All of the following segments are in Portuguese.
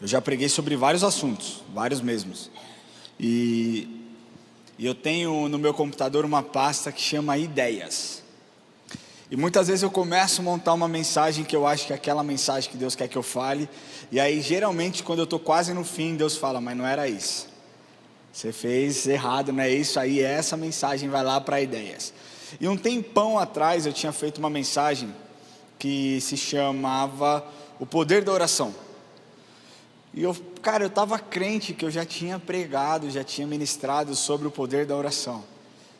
Eu já preguei sobre vários assuntos, vários mesmos. E eu tenho no meu computador uma pasta que chama ideias. E muitas vezes eu começo a montar uma mensagem que eu acho que é aquela mensagem que Deus quer que eu fale. E aí geralmente quando eu estou quase no fim, Deus fala, mas não era isso. Você fez errado, não é isso aí, essa mensagem vai lá para ideias. E um tempão atrás eu tinha feito uma mensagem que se chamava O Poder da Oração. E eu estava crente que eu já tinha pregado, já tinha ministrado sobre o poder da oração.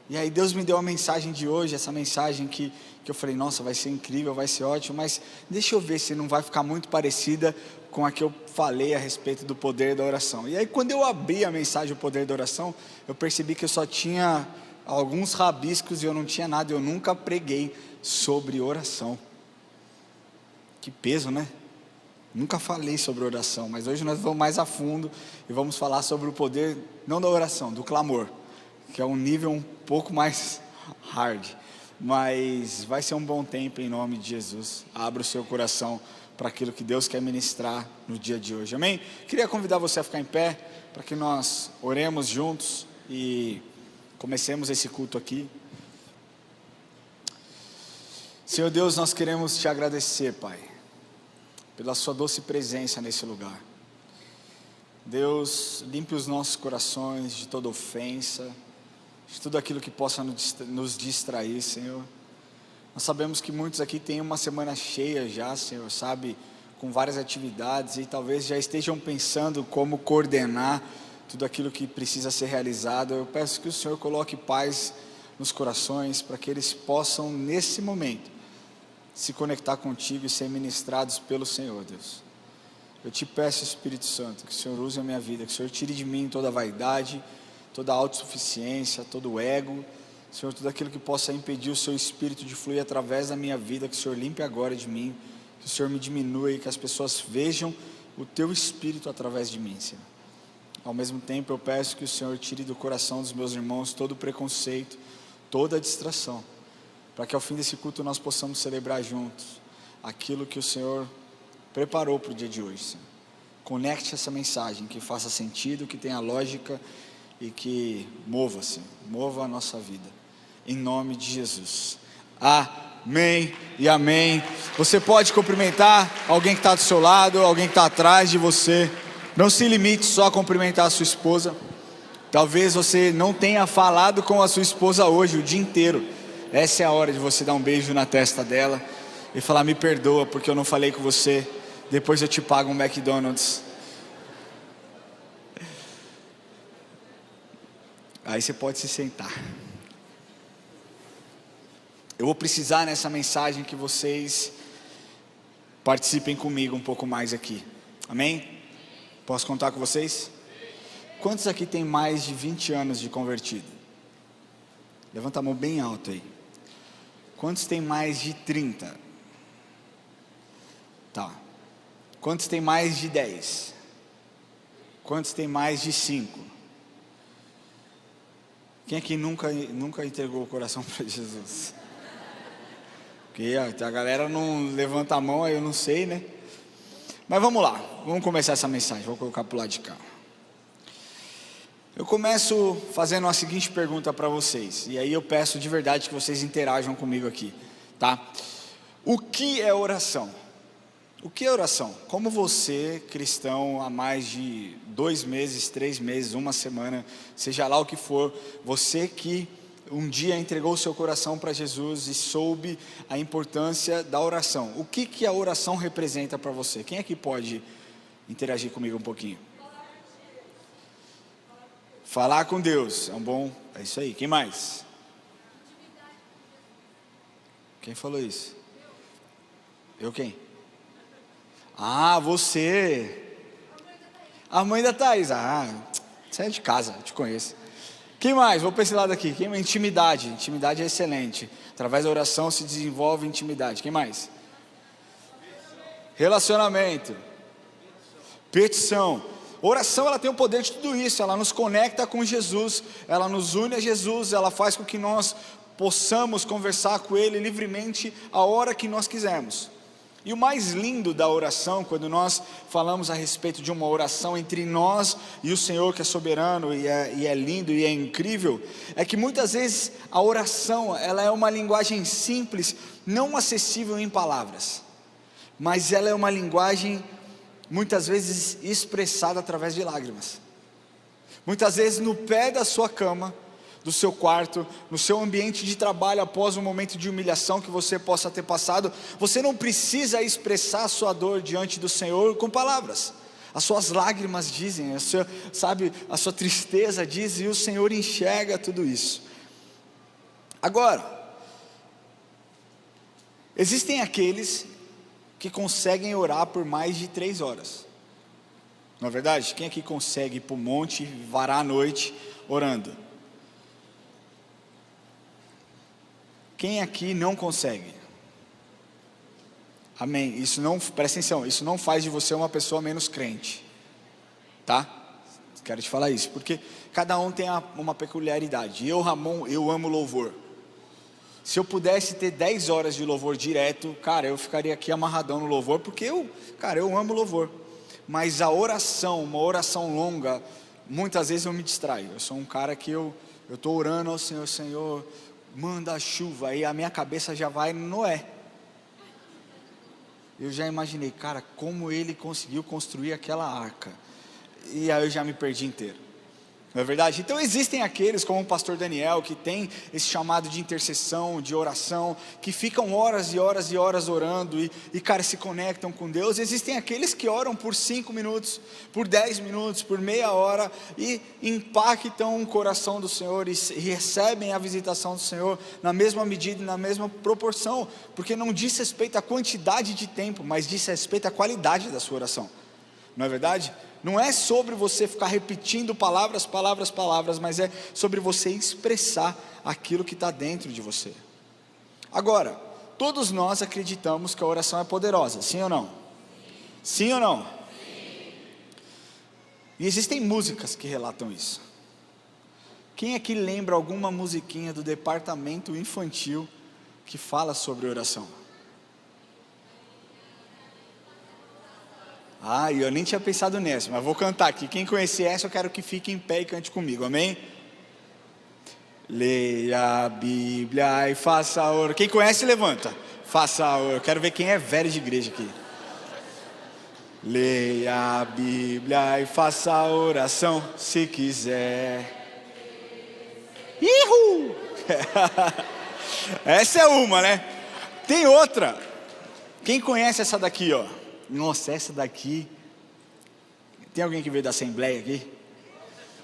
E aí Deus me deu a mensagem de hoje, essa mensagem que eu falei, nossa, vai ser incrível, vai ser ótimo, mas deixa eu ver se não vai ficar muito parecida com a que eu falei a respeito do poder da oração. E aí quando eu abri a mensagem do poder da oração, eu percebi que eu só tinha alguns rabiscos e eu não tinha nada, eu nunca preguei sobre oração. Que peso, né? Nunca falei sobre oração, mas hoje nós vamos mais a fundo e vamos falar sobre o poder, não da oração, do clamor, que é um nível um pouco mais hard, mas vai ser um bom tempo em nome de Jesus. Abra o seu coração para aquilo que Deus quer ministrar no dia de hoje, amém? Queria convidar você a ficar em pé, para que nós oremos juntos e comecemos esse culto aqui. Senhor Deus, nós queremos te agradecer, Pai, pela sua doce presença nesse lugar. Deus, limpe os nossos corações de toda ofensa, de tudo aquilo que possa nos distrair, Senhor. Nós sabemos que muitos aqui têm uma semana cheia já, Senhor, sabe, com várias atividades e talvez já estejam pensando como coordenar tudo aquilo que precisa ser realizado. Eu peço que o Senhor coloque paz nos corações, para que eles possam, nesse momento, se conectar contigo e ser ministrados pelo Senhor, Deus. Eu te peço, Espírito Santo, que o Senhor use a minha vida, que o Senhor tire de mim toda a vaidade, toda a autossuficiência, todo o ego, Senhor, tudo aquilo que possa impedir o seu Espírito de fluir através da minha vida, que o Senhor limpe agora de mim, que o Senhor me diminua e que as pessoas vejam o teu Espírito através de mim, Senhor. Ao mesmo tempo eu peço que o Senhor tire do coração dos meus irmãos todo o preconceito, toda a distração, para que ao fim desse culto nós possamos celebrar juntos aquilo que o Senhor preparou para o dia de hoje, Senhor. Conecte essa mensagem, que faça sentido, que tenha lógica e que mova, Senhor, mova a nossa vida, em nome de Jesus, amém e amém. Você pode cumprimentar alguém que está do seu lado, alguém que está atrás de você. Não se limite só a cumprimentar a sua esposa. Talvez você não tenha falado com a sua esposa hoje o dia inteiro. Essa é a hora de você dar um beijo na testa dela e falar, me perdoa porque eu não falei com você, depois eu te pago um McDonald's. Aí você pode se sentar. Eu vou precisar nessa mensagem que vocês participem comigo um pouco mais aqui, amém? Posso contar com vocês? Quantos aqui tem mais de 20 anos de convertido? Levanta a mão bem alto aí. Quantos tem mais de 30? Tá. Quantos tem mais de 10? Quantos tem mais de 5? Quem aqui nunca entregou o coração para Jesus? Porque a galera não levanta a mão, aí eu não sei, né? Mas vamos lá, vamos começar essa mensagem. Vou colocar para o lado de cá. Eu começo fazendo a seguinte pergunta para vocês, e aí eu peço de verdade que vocês interajam comigo aqui, tá? O que é oração? O que é oração? Como você, cristão, há mais de 2 meses, 3 meses, 1 semana, seja lá o que for, você que um dia entregou o seu coração para Jesus e soube a importância da oração, o que a oração representa para você? Quem aqui pode interagir comigo um pouquinho? Falar com Deus, é isso aí. Quem mais? Quem falou isso? Eu quem? Ah, você. A mãe da Thaís. Você é de casa, eu te conheço. Quem mais? Vou para esse lado aqui. Intimidade. Intimidade é excelente. Através da oração se desenvolve intimidade. Quem mais? Relacionamento. Petição. Oração, ela tem o poder de tudo isso. Ela nos conecta com Jesus, ela nos une a Jesus, ela faz com que nós possamos conversar com Ele livremente a hora que nós quisermos. E o mais lindo da oração, quando nós falamos a respeito de uma oração entre nós e o Senhor, que é soberano e é lindo e é incrível, é que muitas vezes a oração, ela é uma linguagem simples, não acessível em palavras, mas ela é uma linguagem muitas vezes expressada através de lágrimas. Muitas vezes no pé da sua cama, do seu quarto, no seu ambiente de trabalho, após um momento de humilhação que você possa ter passado, você não precisa expressar a sua dor diante do Senhor com palavras. As suas lágrimas dizem, a sua tristeza diz, e o Senhor enxerga tudo isso. Agora, existem aqueles que conseguem orar por mais de 3 horas. Não é verdade? Quem aqui consegue ir para o monte, varar a noite orando? Quem aqui não consegue? Amém. Isso não, presta atenção, isso não faz de você uma pessoa menos crente, tá? Quero te falar isso, porque cada um tem uma peculiaridade. Eu, Ramon, eu amo louvor. Se eu pudesse ter 10 horas de louvor direto, cara, eu ficaria aqui amarradão no louvor, porque eu amo louvor. Mas a oração, uma oração longa, muitas vezes eu me distraio. Eu sou um cara que eu estou orando ao Senhor, Senhor, manda a chuva, aí a minha cabeça já vai no Noé. Eu já imaginei, cara, como ele conseguiu construir aquela arca, e aí eu já me perdi inteiro. Não é verdade? Então existem aqueles como o pastor Daniel, que tem esse chamado de intercessão, de oração, que ficam horas e horas e horas orando e cara, se conectam com Deus. Existem aqueles que oram por 5 minutos, por 10 minutos, por meia hora, e impactam o coração do Senhor e recebem a visitação do Senhor na mesma medida e na mesma proporção, porque não diz respeito à quantidade de tempo, mas diz respeito à qualidade da sua oração. Não é verdade? Não é sobre você ficar repetindo palavras, mas é sobre você expressar aquilo que está dentro de você. Agora, todos nós acreditamos que a oração é poderosa, sim ou não? Sim ou não? Sim. E existem músicas que relatam isso. Quem aqui lembra alguma musiquinha do departamento infantil que fala sobre oração? Eu nem tinha pensado nessa, mas vou cantar aqui. Quem conhecer essa, eu quero que fique em pé e cante comigo, amém? Leia a Bíblia e faça a oração. Quem conhece, levanta. Faça a oração. Eu quero ver quem é velho de igreja aqui. Leia a Bíblia e faça a oração, se quiser. Ihu! Essa é uma, né? Tem outra. Quem conhece essa daqui, ó? Nossa, essa daqui. Tem alguém que veio da Assembleia aqui?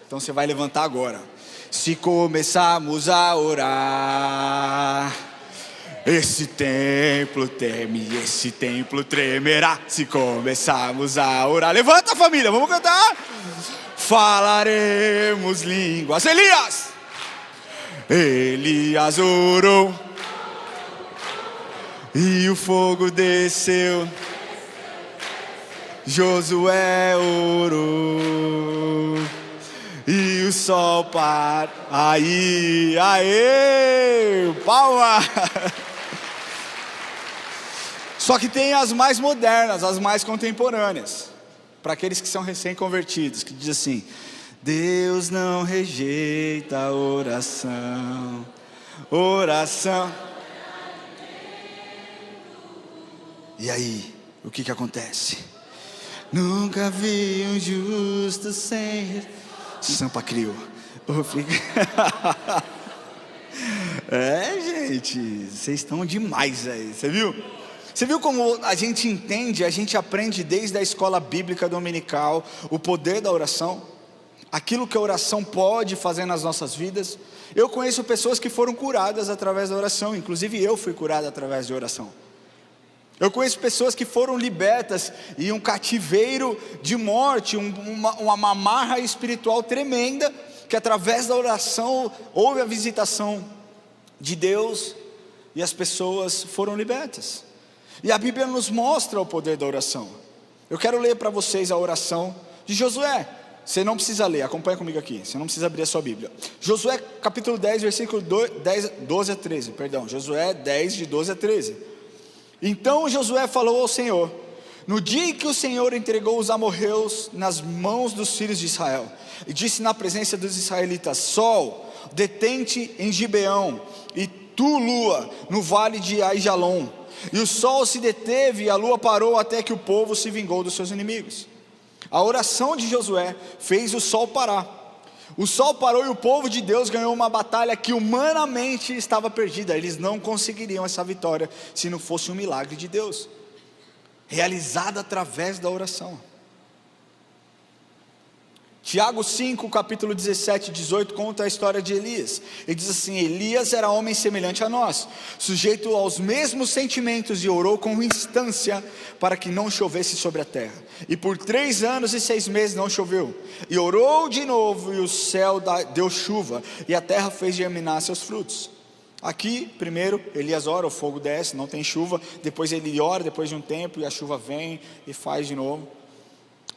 Então você vai levantar agora. Se começarmos a orar, esse templo teme, esse templo tremerá. Se começarmos a orar, levanta, família, vamos cantar. Falaremos línguas. Elias orou e o fogo desceu. Josué orou e o sol parou. Aê, palma. Só que tem as mais modernas, as mais contemporâneas, para aqueles que são recém-convertidos, que diz assim: Deus não rejeita a oração. E aí, o que acontece? Nunca vi um justo sem... Sampa Crio. Gente, vocês estão demais aí, você viu? Você viu como a gente entende, a gente aprende desde a escola bíblica dominical o poder da oração? Aquilo que a oração pode fazer nas nossas vidas. Eu conheço pessoas que foram curadas através da oração, inclusive eu fui curado através de oração. Eu conheço pessoas que foram libertas em um cativeiro de morte, uma amarra espiritual tremenda, que através da oração houve a visitação de Deus e as pessoas foram libertas. E a Bíblia nos mostra o poder da oração. Eu quero ler para vocês a oração de Josué. Você não precisa ler, acompanha comigo aqui, você não precisa abrir a sua Bíblia. Josué capítulo 10, versículo 12 a 13, Josué 10, de 12 a 13. Então Josué falou ao Senhor: no dia em que o Senhor entregou os amorreus nas mãos dos filhos de Israel, e disse na presença dos israelitas: Sol, detente em Gibeão, e tu, lua, no vale de Aijalon. E o sol se deteve e a lua parou, até que o povo se vingou dos seus inimigos. A oração de Josué fez o sol parar. O sol parou e o povo de Deus ganhou uma batalha que humanamente estava perdida. Eles não conseguiriam essa vitória se não fosse um milagre de Deus, realizado através da oração. Tiago 5, capítulo 17 e 18, conta a história de Elias. Ele diz assim: Elias era homem semelhante a nós, sujeito aos mesmos sentimentos, e orou com instância para que não chovesse sobre a terra. E por 3 anos e 6 meses não choveu. E orou de novo, e o céu deu chuva, e a terra fez germinar seus frutos. Aqui, primeiro, Elias ora, o fogo desce, não tem chuva. Depois ele ora, depois de um tempo, e a chuva vem e faz de novo.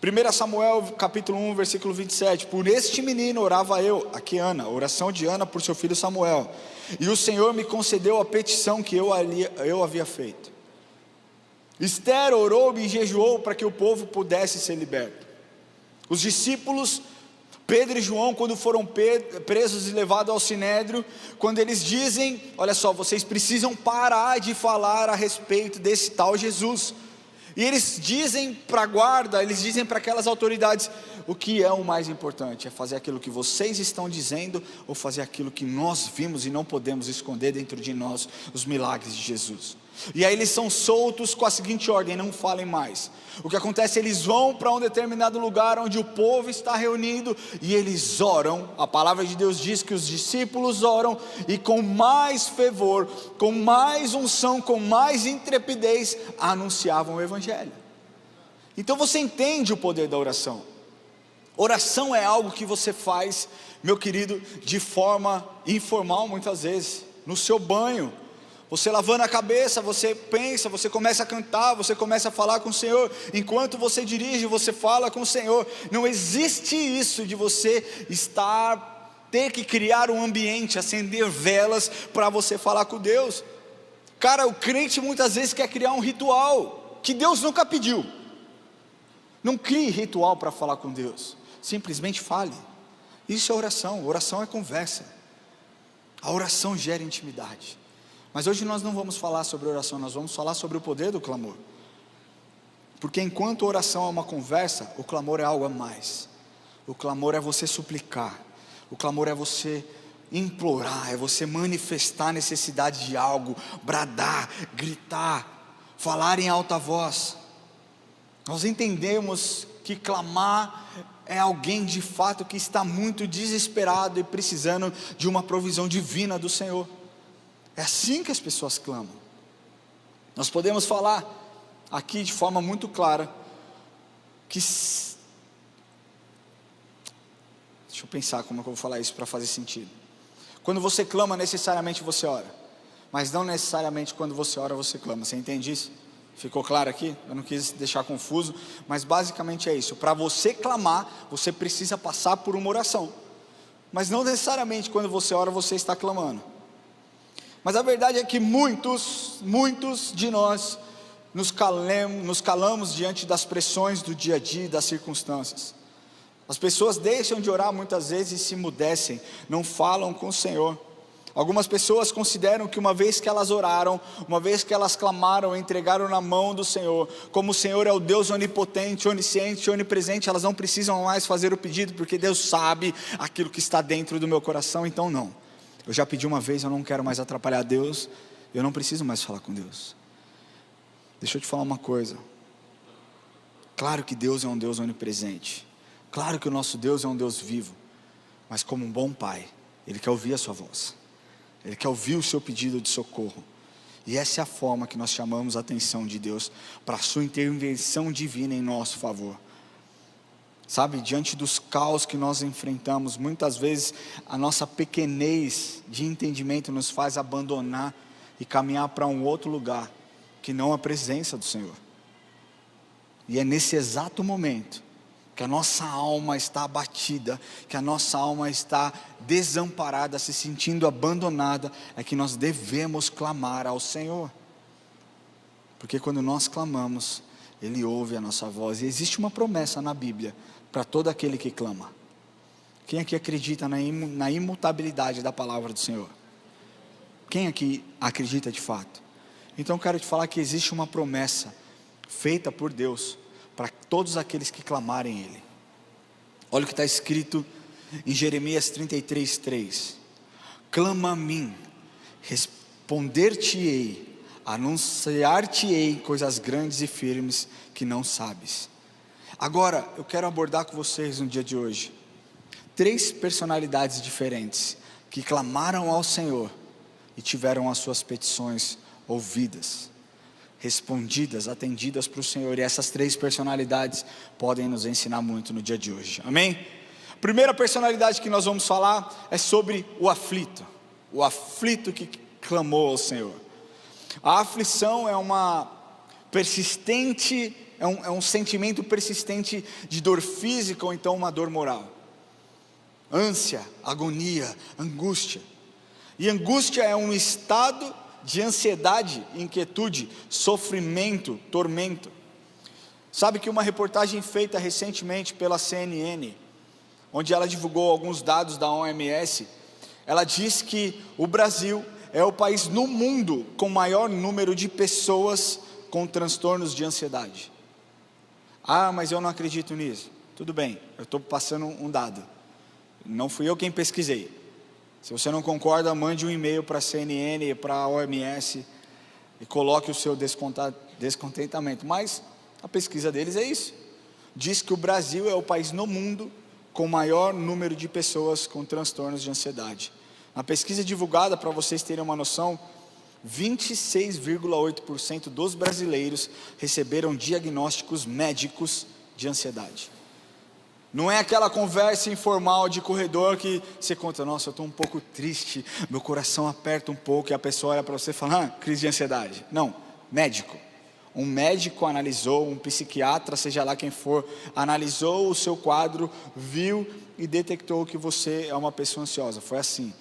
1 Samuel capítulo 1, versículo 27, por este menino orava eu, aqui Ana, oração de Ana por seu filho Samuel, e o Senhor me concedeu a petição que eu havia feito. Esther orou e jejuou para que o povo pudesse ser liberto. Os discípulos Pedro e João, quando foram presos e levados ao sinédrio, quando eles dizem: olha só, vocês precisam parar de falar a respeito desse tal Jesus. E eles dizem para a guarda, eles dizem para aquelas autoridades: o que é o mais importante? É fazer aquilo que vocês estão dizendo, ou fazer aquilo que nós vimos e não podemos esconder dentro de nós, os milagres de Jesus? E aí eles são soltos com a seguinte ordem: não falem mais. O que acontece? Eles vão para um determinado lugar onde o povo está reunido, e eles oram. A palavra de Deus diz que os discípulos oram, e com mais fervor, com mais unção, com mais intrepidez, anunciavam o Evangelho. Então você entende o poder da oração. Oração é algo que você faz, meu querido, de forma informal muitas vezes, no seu banho. Você lavando a cabeça, você pensa, você começa a cantar, você começa a falar com o Senhor. Enquanto você dirige, você fala com o Senhor. Não existe isso de você ter que criar um ambiente, acender velas para você falar com Deus. Cara, o crente muitas vezes quer criar um ritual que Deus nunca pediu. Não crie ritual para falar com Deus, simplesmente fale. Isso é oração, oração é conversa. A oração gera intimidade. Mas hoje nós não vamos falar sobre oração, nós vamos falar sobre o poder do clamor. Porque enquanto a oração é uma conversa, o clamor é algo a mais. O clamor é você suplicar, o clamor é você implorar, é você manifestar a necessidade de algo, bradar, gritar, falar em alta voz. Nós entendemos que clamar é alguém de fato que está muito desesperado e precisando de uma provisão divina do Senhor. É assim que as pessoas clamam. Nós podemos falar aqui de forma muito clara que... Deixa eu pensar como é que eu vou falar isso para fazer sentido. Quando você clama, necessariamente você ora, mas não necessariamente quando você ora você clama. Você entende isso? Ficou claro aqui? Eu não quis deixar confuso, mas basicamente é isso. Para você clamar, você precisa passar por uma oração, mas não necessariamente quando você ora você está clamando. Mas a verdade é que muitos de nós nos calamos diante das pressões do dia a dia e das circunstâncias. As pessoas deixam de orar muitas vezes e se emudecem, não falam com o Senhor. Algumas pessoas consideram que uma vez que elas oraram, uma vez que elas clamaram, entregaram na mão do Senhor, como o Senhor é o Deus onipotente, onisciente, onipresente, elas não precisam mais fazer o pedido, porque Deus sabe aquilo que está dentro do meu coração. Então não, eu já pedi uma vez, eu não quero mais atrapalhar Deus, eu não preciso mais falar com Deus. Deixa eu te falar uma coisa. Claro que Deus é um Deus onipresente, claro que o nosso Deus é um Deus vivo, mas como um bom pai, Ele quer ouvir a sua voz, Ele quer ouvir o seu pedido de socorro. E essa é a forma que nós chamamos a atenção de Deus, para a sua intervenção divina em nosso favor. Sabe, diante dos caos que nós enfrentamos, muitas vezes a nossa pequenez de entendimento nos faz abandonar e caminhar para um outro lugar, que não a presença do Senhor. E é nesse exato momento que a nossa alma está abatida, que a nossa alma está desamparada, se sentindo abandonada, é que nós devemos clamar ao Senhor. porque quando nós clamamos, Ele ouve a nossa voz. E existe uma promessa na Bíblia para todo aquele que clama. Quem aqui acredita na imutabilidade da palavra do Senhor? Quem aqui acredita de fato? Então eu quero te falar que existe uma promessa feita por Deus para todos aqueles que clamarem Ele. Olha o que está escrito em Jeremias 33:3. Clama a mim, responder-te-ei, anunciar-te-ei coisas grandes e firmes que não sabes. Agora, eu quero abordar com vocês no dia de hoje 3 personalidades diferentes que clamaram ao Senhor e tiveram as suas petições ouvidas, respondidas, atendidas para o Senhor. E essas 3 personalidades podem nos ensinar muito no dia de hoje, amém? A primeira personalidade que nós vamos falar é sobre o aflito que clamou ao Senhor. A aflição é uma persistente, é um sentimento persistente de dor física ou então uma dor moral. Ânsia, agonia, angústia. E angústia é um estado de ansiedade, inquietude, sofrimento, tormento. Sabe que uma reportagem feita recentemente pela CNN, onde ela divulgou alguns dados da OMS, ela diz que o Brasil é o país no mundo com maior número de pessoas com transtornos de ansiedade. Ah, mas eu não acredito nisso. Tudo bem, eu estou passando um dado. Não fui eu quem pesquisei. Se você não concorda, mande um e-mail para a CNN, para a OMS e coloque o seu descontentamento. Mas a pesquisa deles é isso. Diz que o Brasil é o país no mundo com maior número de pessoas com transtornos de ansiedade. Na pesquisa divulgada, para vocês terem uma noção, 26,8% dos brasileiros receberam diagnósticos médicos de ansiedade. Não é aquela conversa informal de corredor que você conta, nossa, eu estou um pouco triste, meu coração aperta um pouco, e a pessoa olha para você e fala, crise de ansiedade. Não, médico. Um médico analisou, um psiquiatra, seja lá quem for, analisou o seu quadro, viu e detectou que você é uma pessoa ansiosa. Foi assim.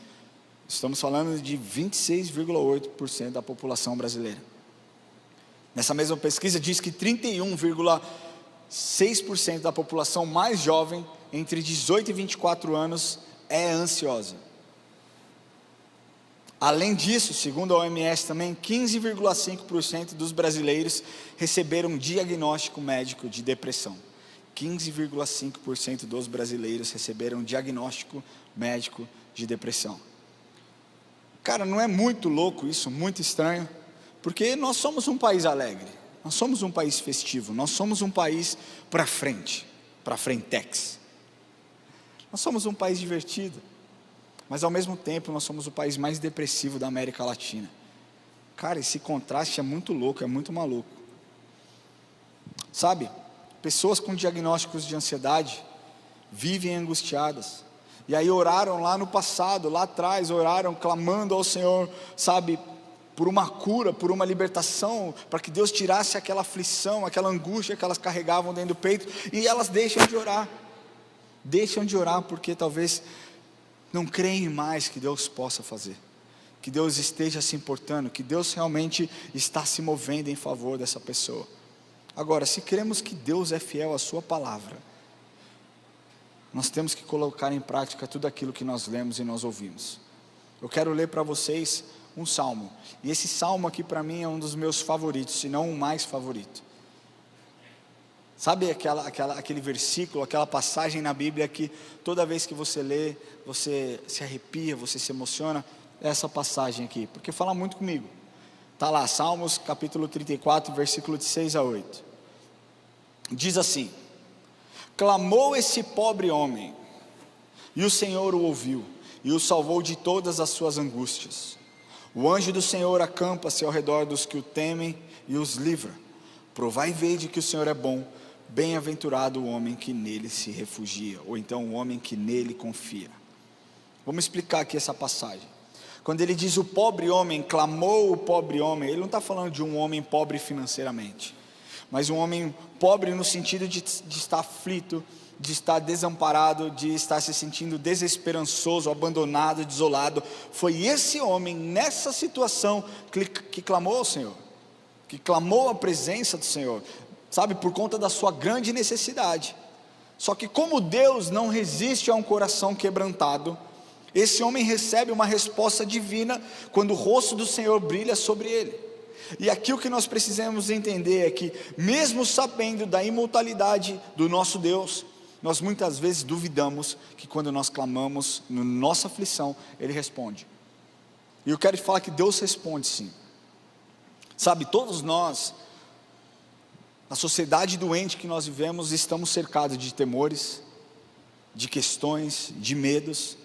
Estamos falando de 26,8% da população brasileira. Nessa mesma pesquisa diz que 31,6% da população mais jovem, entre 18 e 24 anos, é ansiosa. Além disso, segundo a OMS também, 15,5% dos brasileiros receberam diagnóstico médico de depressão. 15,5% dos brasileiros receberam diagnóstico médico de depressão. Cara, não é muito louco isso, muito estranho? Porque nós somos um país alegre, nós somos um país festivo, nós somos um país para frente, para frentex. Nós somos um país divertido, mas ao mesmo tempo nós somos o país mais depressivo da América Latina. Cara, esse contraste é muito louco, é muito maluco. Sabe, pessoas com diagnósticos de ansiedade vivem angustiadas. E aí oraram lá no passado, lá atrás, oraram clamando ao Senhor, sabe, por uma cura, por uma libertação, para que Deus tirasse aquela aflição, aquela angústia que elas carregavam dentro do peito, e elas deixam de orar porque talvez não creem mais que Deus possa fazer, que Deus esteja se importando, que Deus realmente está se movendo em favor dessa pessoa. Agora, se cremos que Deus é fiel à sua palavra, nós temos que colocar em prática tudo aquilo que nós lemos e nós ouvimos. Eu quero ler para vocês um salmo, e esse salmo aqui para mim é um dos meus favoritos, se não o mais favorito. Sabe aquele versículo, aquela passagem na Bíblia que toda vez que você lê, você se arrepia, você se emociona? É essa passagem aqui, porque fala muito comigo. Está lá, Salmos capítulo 34, versículo de 6 a 8. Diz assim: clamou esse pobre homem, e o Senhor o ouviu, e o salvou de todas as suas angústias. O anjo do Senhor acampa-se ao redor dos que o temem e os livra. Provai e vede que o Senhor é bom, bem-aventurado o homem que nele se refugia, ou então o homem que nele confia. Vamos explicar aqui essa passagem. Quando ele diz o pobre homem, clamou o pobre homem, ele não está falando de um homem pobre financeiramente, mas um homem pobre no sentido de estar aflito, de estar desamparado, de estar se sentindo desesperançoso, abandonado, desolado. Foi esse homem, nessa situação, que clamou ao Senhor. que clamou a presença do Senhor, sabe, por conta da sua grande necessidade. Só que como Deus não resiste a um coração quebrantado, esse homem recebe uma resposta divina quando o rosto do Senhor brilha sobre ele. E aqui o que nós precisamos entender é que, mesmo sabendo da imortalidade do nosso Deus, nós muitas vezes duvidamos que quando nós clamamos na nossa aflição, Ele responde. E eu quero te falar que Deus responde sim. Sabe, todos nós, na sociedade doente que nós vivemos, estamos cercados de temores, de questões, de medos.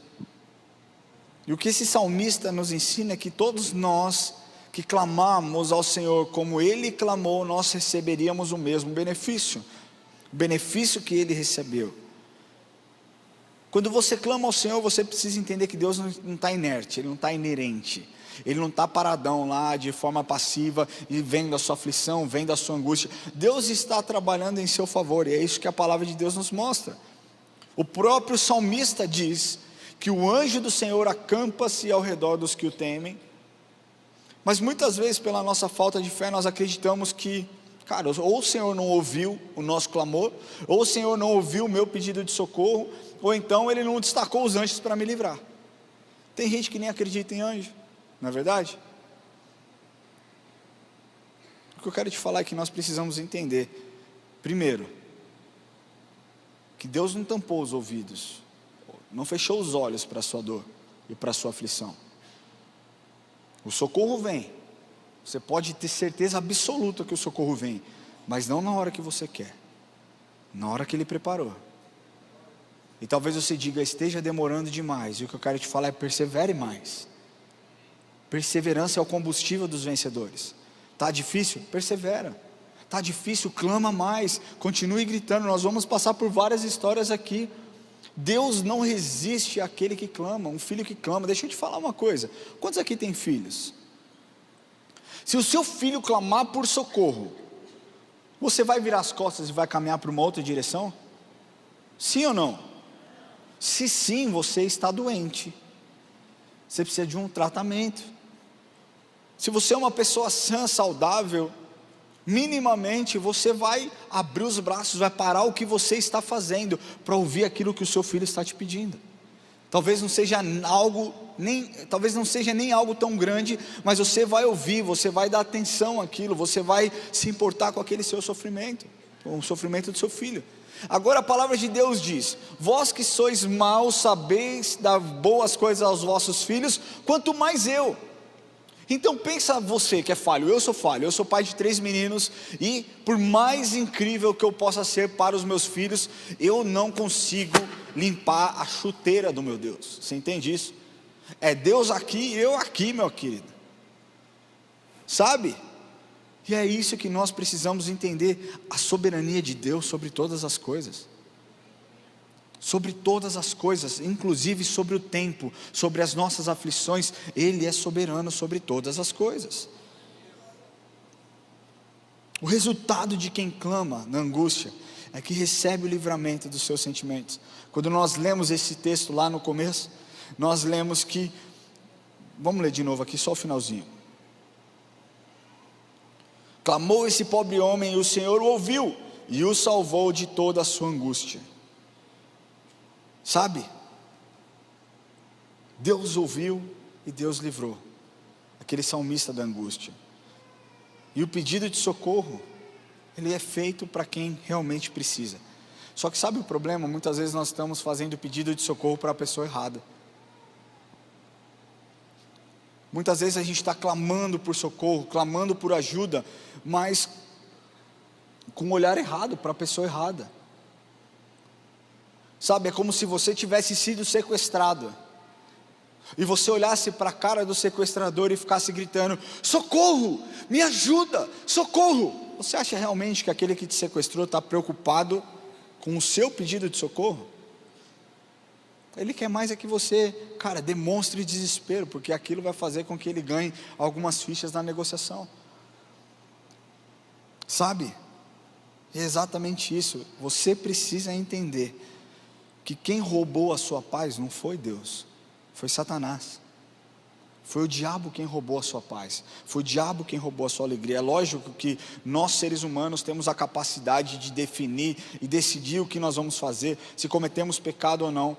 E o que esse salmista nos ensina é que todos nós que clamamos ao Senhor como Ele clamou, nós receberíamos o mesmo benefício, o benefício que Ele recebeu. Quando você clama ao Senhor, você precisa entender que Deus não está inerte, Ele não está inerente, Ele não está paradão lá de forma passiva e vendo a sua aflição, vendo a sua angústia. Deus está trabalhando em seu favor, e é isso que a palavra de Deus nos mostra. O próprio salmista diz que o anjo do Senhor acampa-se ao redor dos que o temem. Mas muitas vezes, pela nossa falta de fé, nós acreditamos que, cara, ou o Senhor não ouviu o nosso clamor, ou o Senhor não ouviu o meu pedido de socorro, ou então Ele não destacou os anjos para me livrar. Tem gente que nem acredita em anjo, não é verdade? O que eu quero te falar é que nós precisamos entender, primeiro, que Deus não tampou os ouvidos, não fechou os olhos para a sua dor e para a sua aflição. O socorro vem, você pode ter certeza absoluta que o socorro vem, mas não na hora que você quer, na hora que Ele preparou. E talvez você diga, esteja demorando demais, e o que eu quero te falar é persevere mais. Perseverança é o combustível dos vencedores. Está difícil? Persevera. Está difícil? Clama mais, continue gritando. Nós vamos passar por várias histórias aqui. Deus não resiste àquele que clama, um filho que clama. Deixa eu te falar uma coisa, quantos aqui tem filhos? Se o seu filho clamar por socorro, você vai virar as costas e vai caminhar para uma outra direção? Sim ou não? Se sim, você está doente, você precisa de um tratamento. Se você é uma pessoa sã, saudável, minimamente você vai abrir os braços, vai parar o que você está fazendo para ouvir aquilo que o seu filho está te pedindo. Talvez não seja nem algo tão grande, mas você vai ouvir, você vai dar atenção àquilo, você vai se importar com aquele seu sofrimento, com o sofrimento do seu filho. Agora a palavra de Deus diz: vós que sois maus sabeis dar boas coisas aos vossos filhos, quanto mais eu. Então pensa você que é falho, eu sou pai de 3 meninos, e por mais incrível que eu possa ser para os meus filhos, eu não consigo limpar a chuteira do meu Deus. Você entende isso? É Deus aqui e eu aqui, meu querido, sabe? E é isso que nós precisamos entender, a soberania de Deus sobre todas as coisas. Sobre todas as coisas, inclusive sobre o tempo, sobre as nossas aflições, Ele é soberano sobre todas as coisas. O resultado de quem clama na angústia é que recebe o livramento dos seus sentimentos. Quando nós lemos esse texto lá no começo, nós lemos que, vamos ler de novo aqui, só o finalzinho. Clamou esse pobre homem e o Senhor o ouviu e o salvou de toda a sua angústia. Sabe, Deus ouviu e Deus livrou aquele salmista da angústia. E o pedido de socorro, ele é feito para quem realmente precisa. Só que sabe o problema? Muitas vezes nós estamos fazendo o pedido de socorro para a pessoa errada. Muitas vezes a gente está clamando por socorro, clamando por ajuda, mas com o olhar errado, para a pessoa errada. Sabe, é como se você tivesse sido sequestrado, e você olhasse para a cara do sequestrador e ficasse gritando: socorro, me ajuda, socorro. Você acha realmente que aquele que te sequestrou está preocupado com o seu pedido de socorro? Ele quer mais é que você, cara, demonstre desespero, porque aquilo vai fazer com que ele ganhe algumas fichas na negociação. Sabe, é exatamente isso. Você precisa entender que quem roubou a sua paz não foi Deus, foi Satanás. Foi o diabo quem roubou a sua paz, foi o diabo quem roubou a sua alegria. É lógico que nós, seres humanos, temos a capacidade de definir e decidir o que nós vamos fazer, se cometemos pecado ou não.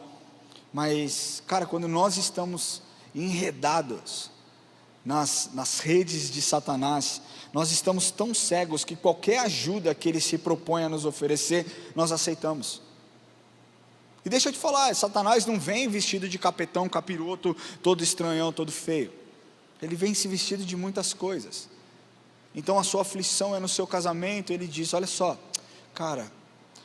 Mas, cara, quando nós estamos enredados nas redes de Satanás, nós estamos tão cegos que qualquer ajuda que ele se propõe a nos oferecer, nós aceitamos. E deixa eu te falar, Satanás não vem vestido de capetão, capiroto, todo estranhão, todo feio. Ele vem se vestido de muitas coisas. Então a sua aflição é no seu casamento. Ele diz: olha só, cara,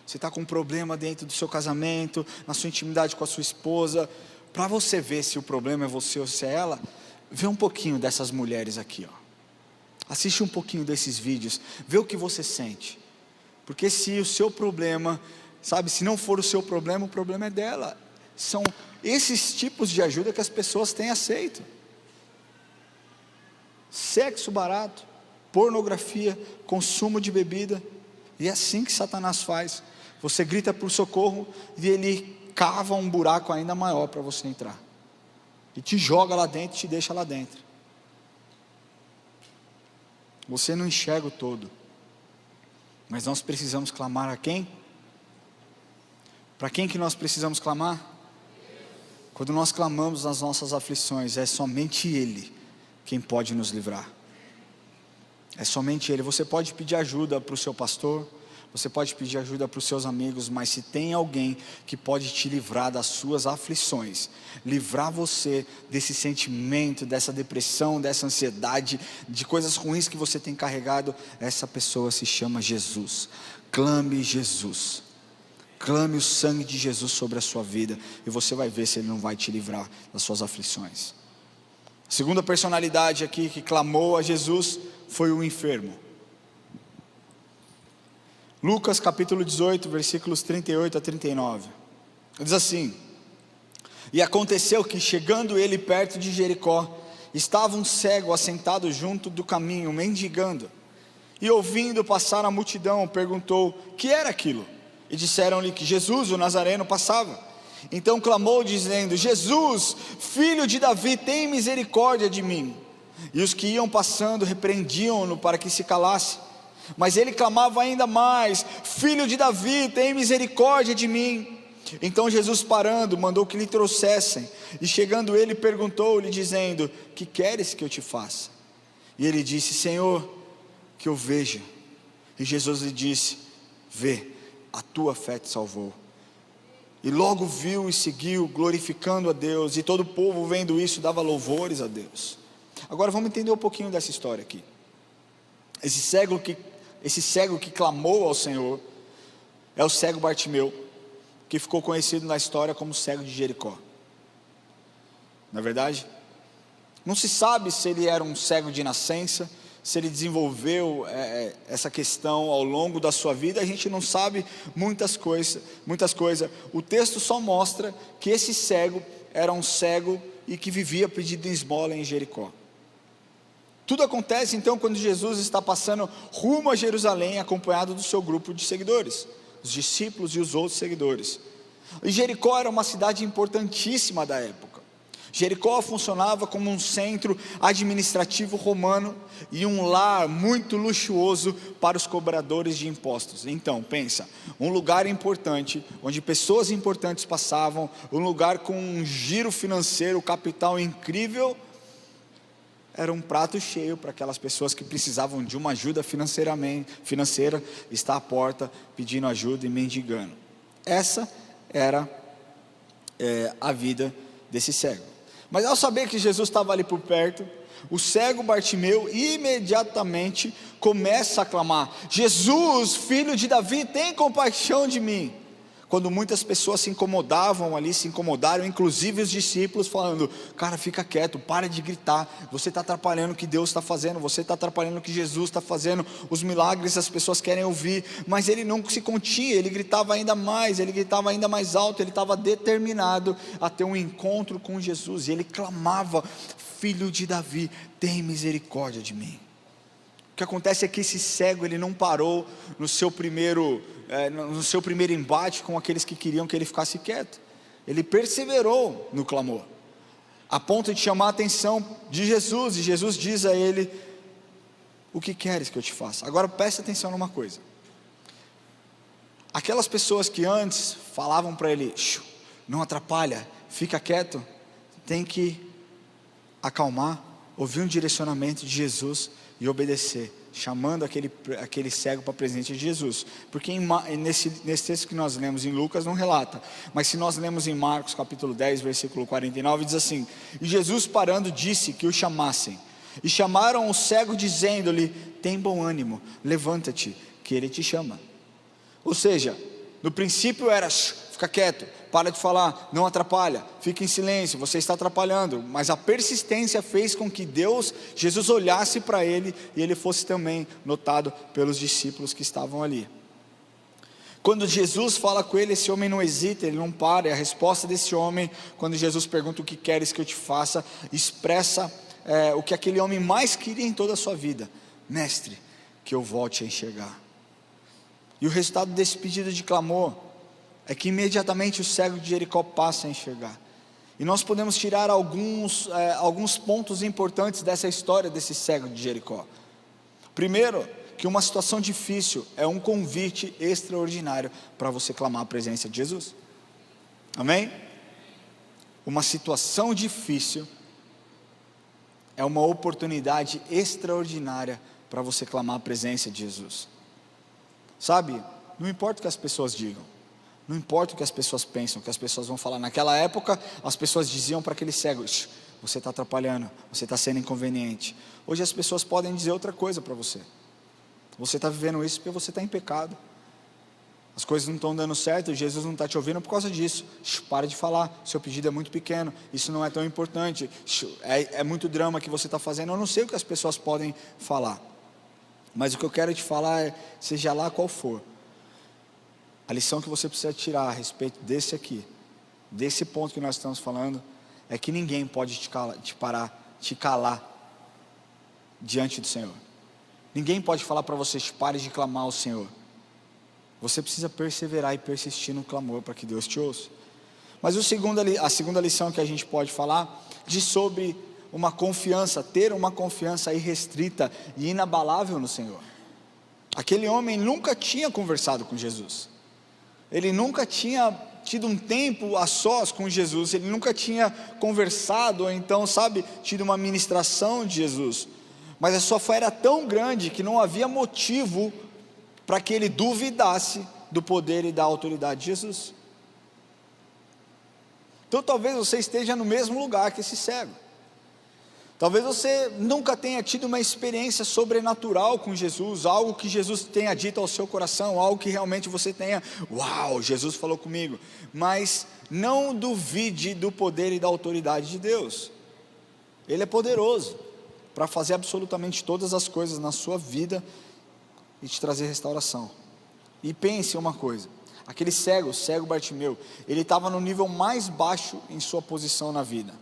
você está com um problema dentro do seu casamento, na sua intimidade com a sua esposa. Para você ver se o problema é você ou se é ela, vê um pouquinho dessas mulheres aqui, ó. Assiste um pouquinho desses vídeos, vê o que você sente. Porque se o seu problema, sabe, se não for o seu problema, o problema é dela. São esses tipos de ajuda que as pessoas têm aceito. Sexo barato, pornografia, consumo de bebida. E é assim que Satanás faz. Você grita por socorro e ele cava um buraco ainda maior para você entrar. E te joga lá dentro e te deixa lá dentro. Você não enxerga o todo. Mas nós precisamos clamar a quem? Para quem que nós precisamos clamar? Quando nós clamamos nas nossas aflições, é somente Ele quem pode nos livrar. É somente Ele. Você pode pedir ajuda para o seu pastor, você pode pedir ajuda para os seus amigos, mas se tem alguém que pode te livrar das suas aflições, livrar você desse sentimento, dessa depressão, dessa ansiedade, de coisas ruins que você tem carregado, essa pessoa se chama Jesus. Clame Jesus. Clame o sangue de Jesus sobre a sua vida, e você vai ver se Ele não vai te livrar das suas aflições. A segunda personalidade aqui que clamou a Jesus foi o enfermo. Lucas capítulo 18, versículos 38 a 39. Diz assim: e aconteceu que, chegando ele perto de Jericó, estava um cego assentado junto do caminho, mendigando. E ouvindo passar a multidão, perguntou: que era aquilo? E disseram-lhe que Jesus, o Nazareno, passava. Então clamou, dizendo: Jesus, filho de Davi, tem misericórdia de mim. E os que iam passando repreendiam-no para que se calasse. Mas ele clamava ainda mais: filho de Davi, tem misericórdia de mim. Então Jesus, parando, mandou que lhe trouxessem. E chegando ele, perguntou-lhe, dizendo: que queres que eu te faça? E ele disse: Senhor, que eu veja. E Jesus lhe disse: vê, a tua fé te salvou. E logo viu e seguiu, glorificando a Deus. E todo o povo, vendo isso, dava louvores a Deus. Agora vamos entender um pouquinho dessa história aqui. Esse cego que clamou ao Senhor é o cego Bartimeu, que ficou conhecido na história como cego de Jericó. Não é verdade? Não se sabe se ele era um cego de nascença, se ele desenvolveu essa questão ao longo da sua vida. A gente não sabe muitas coisas. O texto só mostra que esse cego era um cego e que vivia pedindo esmola em Jericó. Tudo acontece então quando Jesus está passando rumo a Jerusalém, acompanhado do seu grupo de seguidores, os discípulos e os outros seguidores. E Jericó era uma cidade importantíssima da época. Jericó funcionava como um centro administrativo romano e um lar muito luxuoso para os cobradores de impostos. Então, pensa, um lugar importante, onde pessoas importantes passavam, um lugar com um giro financeiro, capital incrível, era um prato cheio para aquelas pessoas que precisavam de uma ajuda financeira, estar à porta pedindo ajuda e mendigando. Essa era a vida desse cego. Mas ao saber que Jesus estava ali por perto, o cego Bartimeu imediatamente começa a clamar: Jesus, filho de Davi, tem compaixão de mim. Quando muitas pessoas se incomodaram, inclusive os discípulos, falando: cara, fica quieto, para de gritar, você está atrapalhando o que Deus está fazendo, você está atrapalhando o que Jesus está fazendo, os milagres as pessoas querem ouvir. Mas ele não se continha, ele gritava ainda mais, ele gritava ainda mais alto, ele estava determinado a ter um encontro com Jesus, e ele clamava: filho de Davi, tem misericórdia de mim. O que acontece é que esse cego, ele não parou no seu primeiro embate com aqueles que queriam que ele ficasse quieto. Ele perseverou no clamor. a ponto de chamar a atenção de Jesus, e Jesus diz a ele: o que queres que eu te faça? Agora preste atenção numa coisa. Aquelas pessoas que antes falavam para ele: não atrapalha, fica quieto, tem que acalmar, ouvir um direcionamento de Jesus e obedecer, chamando aquele cego para a presença de Jesus. Porque nesse texto que nós lemos em Lucas não relata, mas se nós lemos em Marcos capítulo 10, versículo 49, diz assim: e Jesus parando disse que o chamassem, e chamaram o cego dizendo-lhe: tem bom ânimo, levanta-te, que ele te chama. Ou seja, no princípio era: fica quieto, para de falar, não atrapalha, fica em silêncio, você está atrapalhando. Mas a persistência fez com que Jesus olhasse para ele, e ele fosse também notado pelos discípulos que estavam ali. Quando Jesus fala com ele, esse homem não hesita, ele não para. E a resposta desse homem, quando Jesus pergunta: o que queres que eu te faça, expressa o que aquele homem mais queria em toda a sua vida: mestre, que eu volte a enxergar. E o resultado desse pedido de clamor é que imediatamente o cego de Jericó passa a enxergar. E nós podemos tirar alguns pontos importantes dessa história desse cego de Jericó. Primeiro, que uma situação difícil é um convite extraordinário para você clamar a presença de Jesus. Amém? Uma situação difícil é uma oportunidade extraordinária para você clamar a presença de Jesus. Sabe, não importa o que as pessoas digam, não importa o que as pessoas pensam, o que as pessoas vão falar. Naquela época, as pessoas diziam para aquele cego: você está atrapalhando, você está sendo inconveniente. Hoje as pessoas podem dizer outra coisa para você: você está vivendo isso porque você está em pecado, as coisas não estão dando certo, Jesus não está te ouvindo por causa disso. Para de falar, seu pedido é muito pequeno, isso não é tão importante, é muito drama que você está fazendo. Eu não sei o que as pessoas podem falar, mas o que eu quero te falar é: seja lá qual for, a lição que você precisa tirar a respeito desse ponto que nós estamos falando, é que ninguém pode te calar diante do Senhor. Ninguém pode falar para você: pare de clamar ao Senhor. Você precisa perseverar e persistir no clamor para que Deus te ouça. Mas a segunda lição que a gente pode falar diz sobre uma confiança, ter uma confiança irrestrita e inabalável no Senhor. Aquele homem nunca tinha conversado com Jesus, ele nunca tinha tido um tempo a sós com Jesus, ele nunca tinha conversado, ou então, tido uma ministração de Jesus. Mas a sua fé era tão grande que não havia motivo para que ele duvidasse do poder e da autoridade de Jesus. Então talvez você esteja no mesmo lugar que esse cego. Talvez você nunca tenha tido uma experiência sobrenatural com Jesus, algo que Jesus tenha dito ao seu coração, algo que realmente você tenha: uau, Jesus falou comigo. Mas não duvide do poder e da autoridade de Deus. Ele é poderoso para fazer absolutamente todas as coisas na sua vida e te trazer restauração. E pense uma coisa: aquele cego, o cego Bartimeu, ele estava no nível mais baixo em sua posição na vida.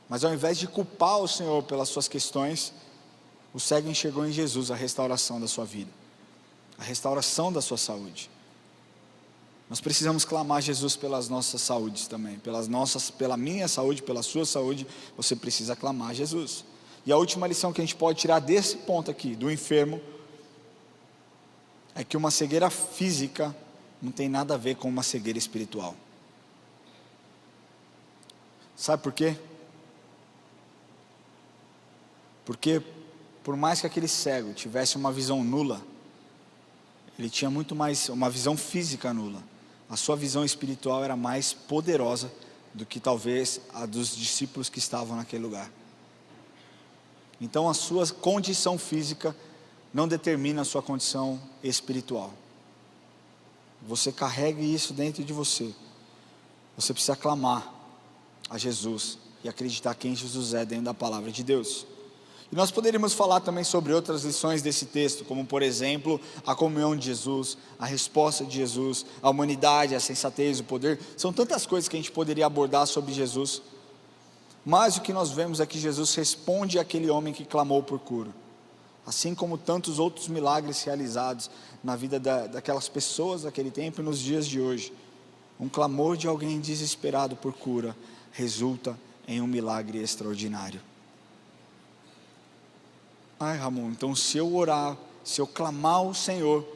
Mas ao invés de culpar o Senhor pelas suas questões, o cego enxergou em Jesus a restauração da sua vida, a restauração da sua saúde. Nós precisamos clamar a Jesus pelas nossas saúdes também, pela minha saúde, pela sua saúde. Você precisa clamar a Jesus. E a última lição que a gente pode tirar desse ponto aqui, do enfermo, é que uma cegueira física não tem nada a ver com uma cegueira espiritual. Sabe por quê? Porque por mais que aquele cego tivesse uma visão nula, ele tinha muito mais uma visão física nula. A sua visão espiritual era mais poderosa do que talvez a dos discípulos que estavam naquele lugar. Então a sua condição física não determina a sua condição espiritual. Você carregue isso dentro de você. Você precisa clamar a Jesus e acreditar quem Jesus é dentro da palavra de Deus. E nós poderíamos falar também sobre outras lições desse texto, como por exemplo, a comunhão de Jesus, a resposta de Jesus, a humanidade, a sensatez, o poder. São tantas coisas que a gente poderia abordar sobre Jesus. Mas o que nós vemos é que Jesus responde àquele homem que clamou por cura. Assim como tantos outros milagres realizados na vida daquelas pessoas daquele tempo e nos dias de hoje. Um clamor de alguém desesperado por cura resulta em um milagre extraordinário. Ai, Ramon, então se eu orar, se eu clamar ao Senhor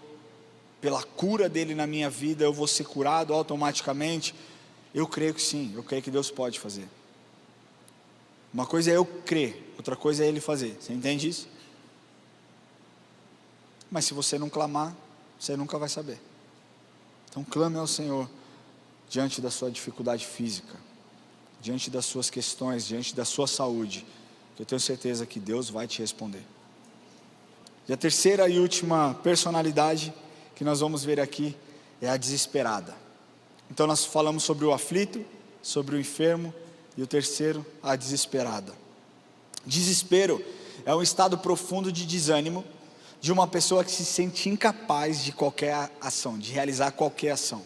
pela cura dele na minha vida, eu vou ser curado automaticamente? Eu creio que sim, eu creio que Deus pode fazer. Uma coisa é eu crer, outra coisa é Ele fazer, você entende isso? Mas se você não clamar, você nunca vai saber. Então clame ao Senhor, diante da sua dificuldade física, diante das suas questões, diante da sua saúde, que eu tenho certeza que Deus vai te responder. E a terceira e última personalidade que nós vamos ver aqui é a desesperada. Então nós falamos sobre o aflito, sobre o enfermo, e o terceiro, a desesperada. Desespero é um estado profundo de desânimo de uma pessoa que se sente incapaz de qualquer ação, de realizar qualquer ação.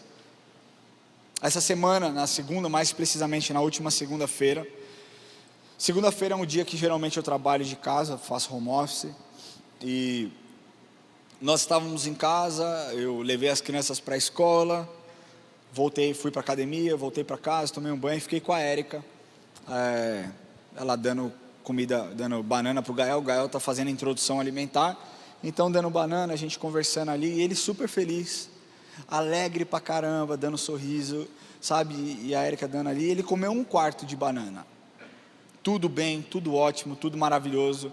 Essa semana, na segunda, mais precisamente na última segunda-feira. Segunda-feira é um dia que geralmente eu trabalho de casa, faço home office, e nós estávamos em casa, eu levei as crianças para a escola, voltei, fui para a academia, voltei para casa, tomei um banho, fiquei com a Érica, ela dando comida, dando banana para o Gael está fazendo a introdução alimentar, então dando banana, a gente conversando ali, e ele super feliz, alegre pra caramba, dando sorriso, sabe, e a Érica dando ali, ele comeu 1/4 de banana, tudo bem, tudo ótimo, tudo maravilhoso,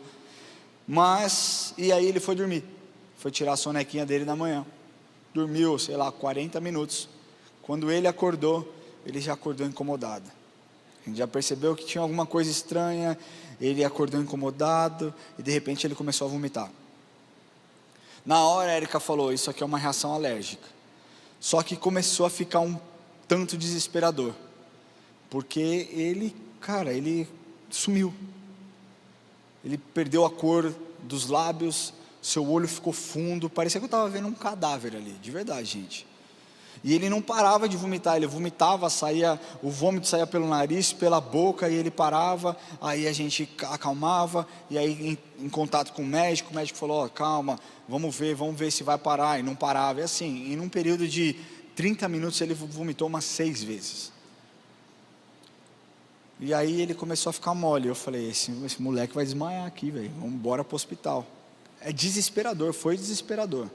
mas, e aí ele foi dormir, foi tirar a sonequinha dele da manhã, dormiu, 40 minutos, quando ele acordou, ele já acordou incomodado, a gente já percebeu que tinha alguma coisa estranha, ele acordou incomodado, e de repente ele começou a vomitar. Na hora a Érica falou, isso aqui é uma reação alérgica, só que começou a ficar um tanto desesperador, porque ele sumiu, ele perdeu a cor dos lábios, seu olho ficou fundo, parecia que eu estava vendo um cadáver ali, de verdade, gente. E ele não parava de vomitar, ele vomitava, o vômito saía pelo nariz, pela boca, e ele parava, aí a gente acalmava, e aí em contato com o médico falou, calma, vamos ver se vai parar, e não parava, e assim, em um período de 30 minutos ele vomitou umas 6 vezes. E aí ele começou a ficar mole, eu falei, esse moleque vai desmaiar aqui, velho, vamos embora para o hospital. É desesperador, foi desesperador.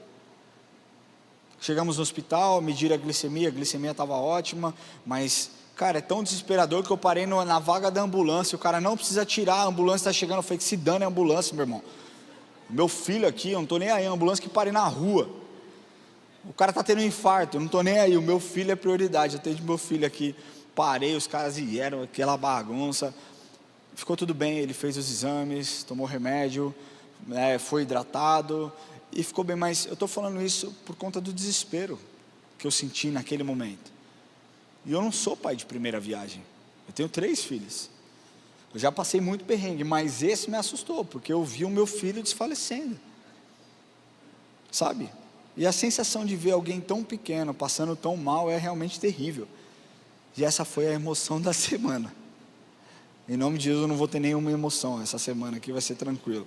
Chegamos no hospital, mediram a glicemia estava ótima, mas, cara, é tão desesperador que eu parei na vaga da ambulância, o cara, não precisa tirar, a ambulância está chegando, eu falei, que se dane a ambulância, meu irmão, meu filho aqui, eu não estou nem aí, a ambulância que parei na rua, o cara está tendo um infarto, eu não estou nem aí, o meu filho é prioridade, eu tenho meu filho aqui, parei, os caras vieram, aquela bagunça, ficou tudo bem, ele fez os exames, tomou remédio, foi hidratado, e ficou bem, mas eu estou falando isso por conta do desespero que eu senti naquele momento. E eu não sou pai de primeira viagem, eu tenho 3 filhos, eu já passei muito perrengue, mas esse me assustou, porque eu vi o meu filho desfalecendo, sabe, e a sensação de ver alguém tão pequeno, passando tão mal, é realmente terrível, e essa foi a emoção da semana, em nome de Jesus eu não vou ter nenhuma emoção, essa semana aqui vai ser tranquilo.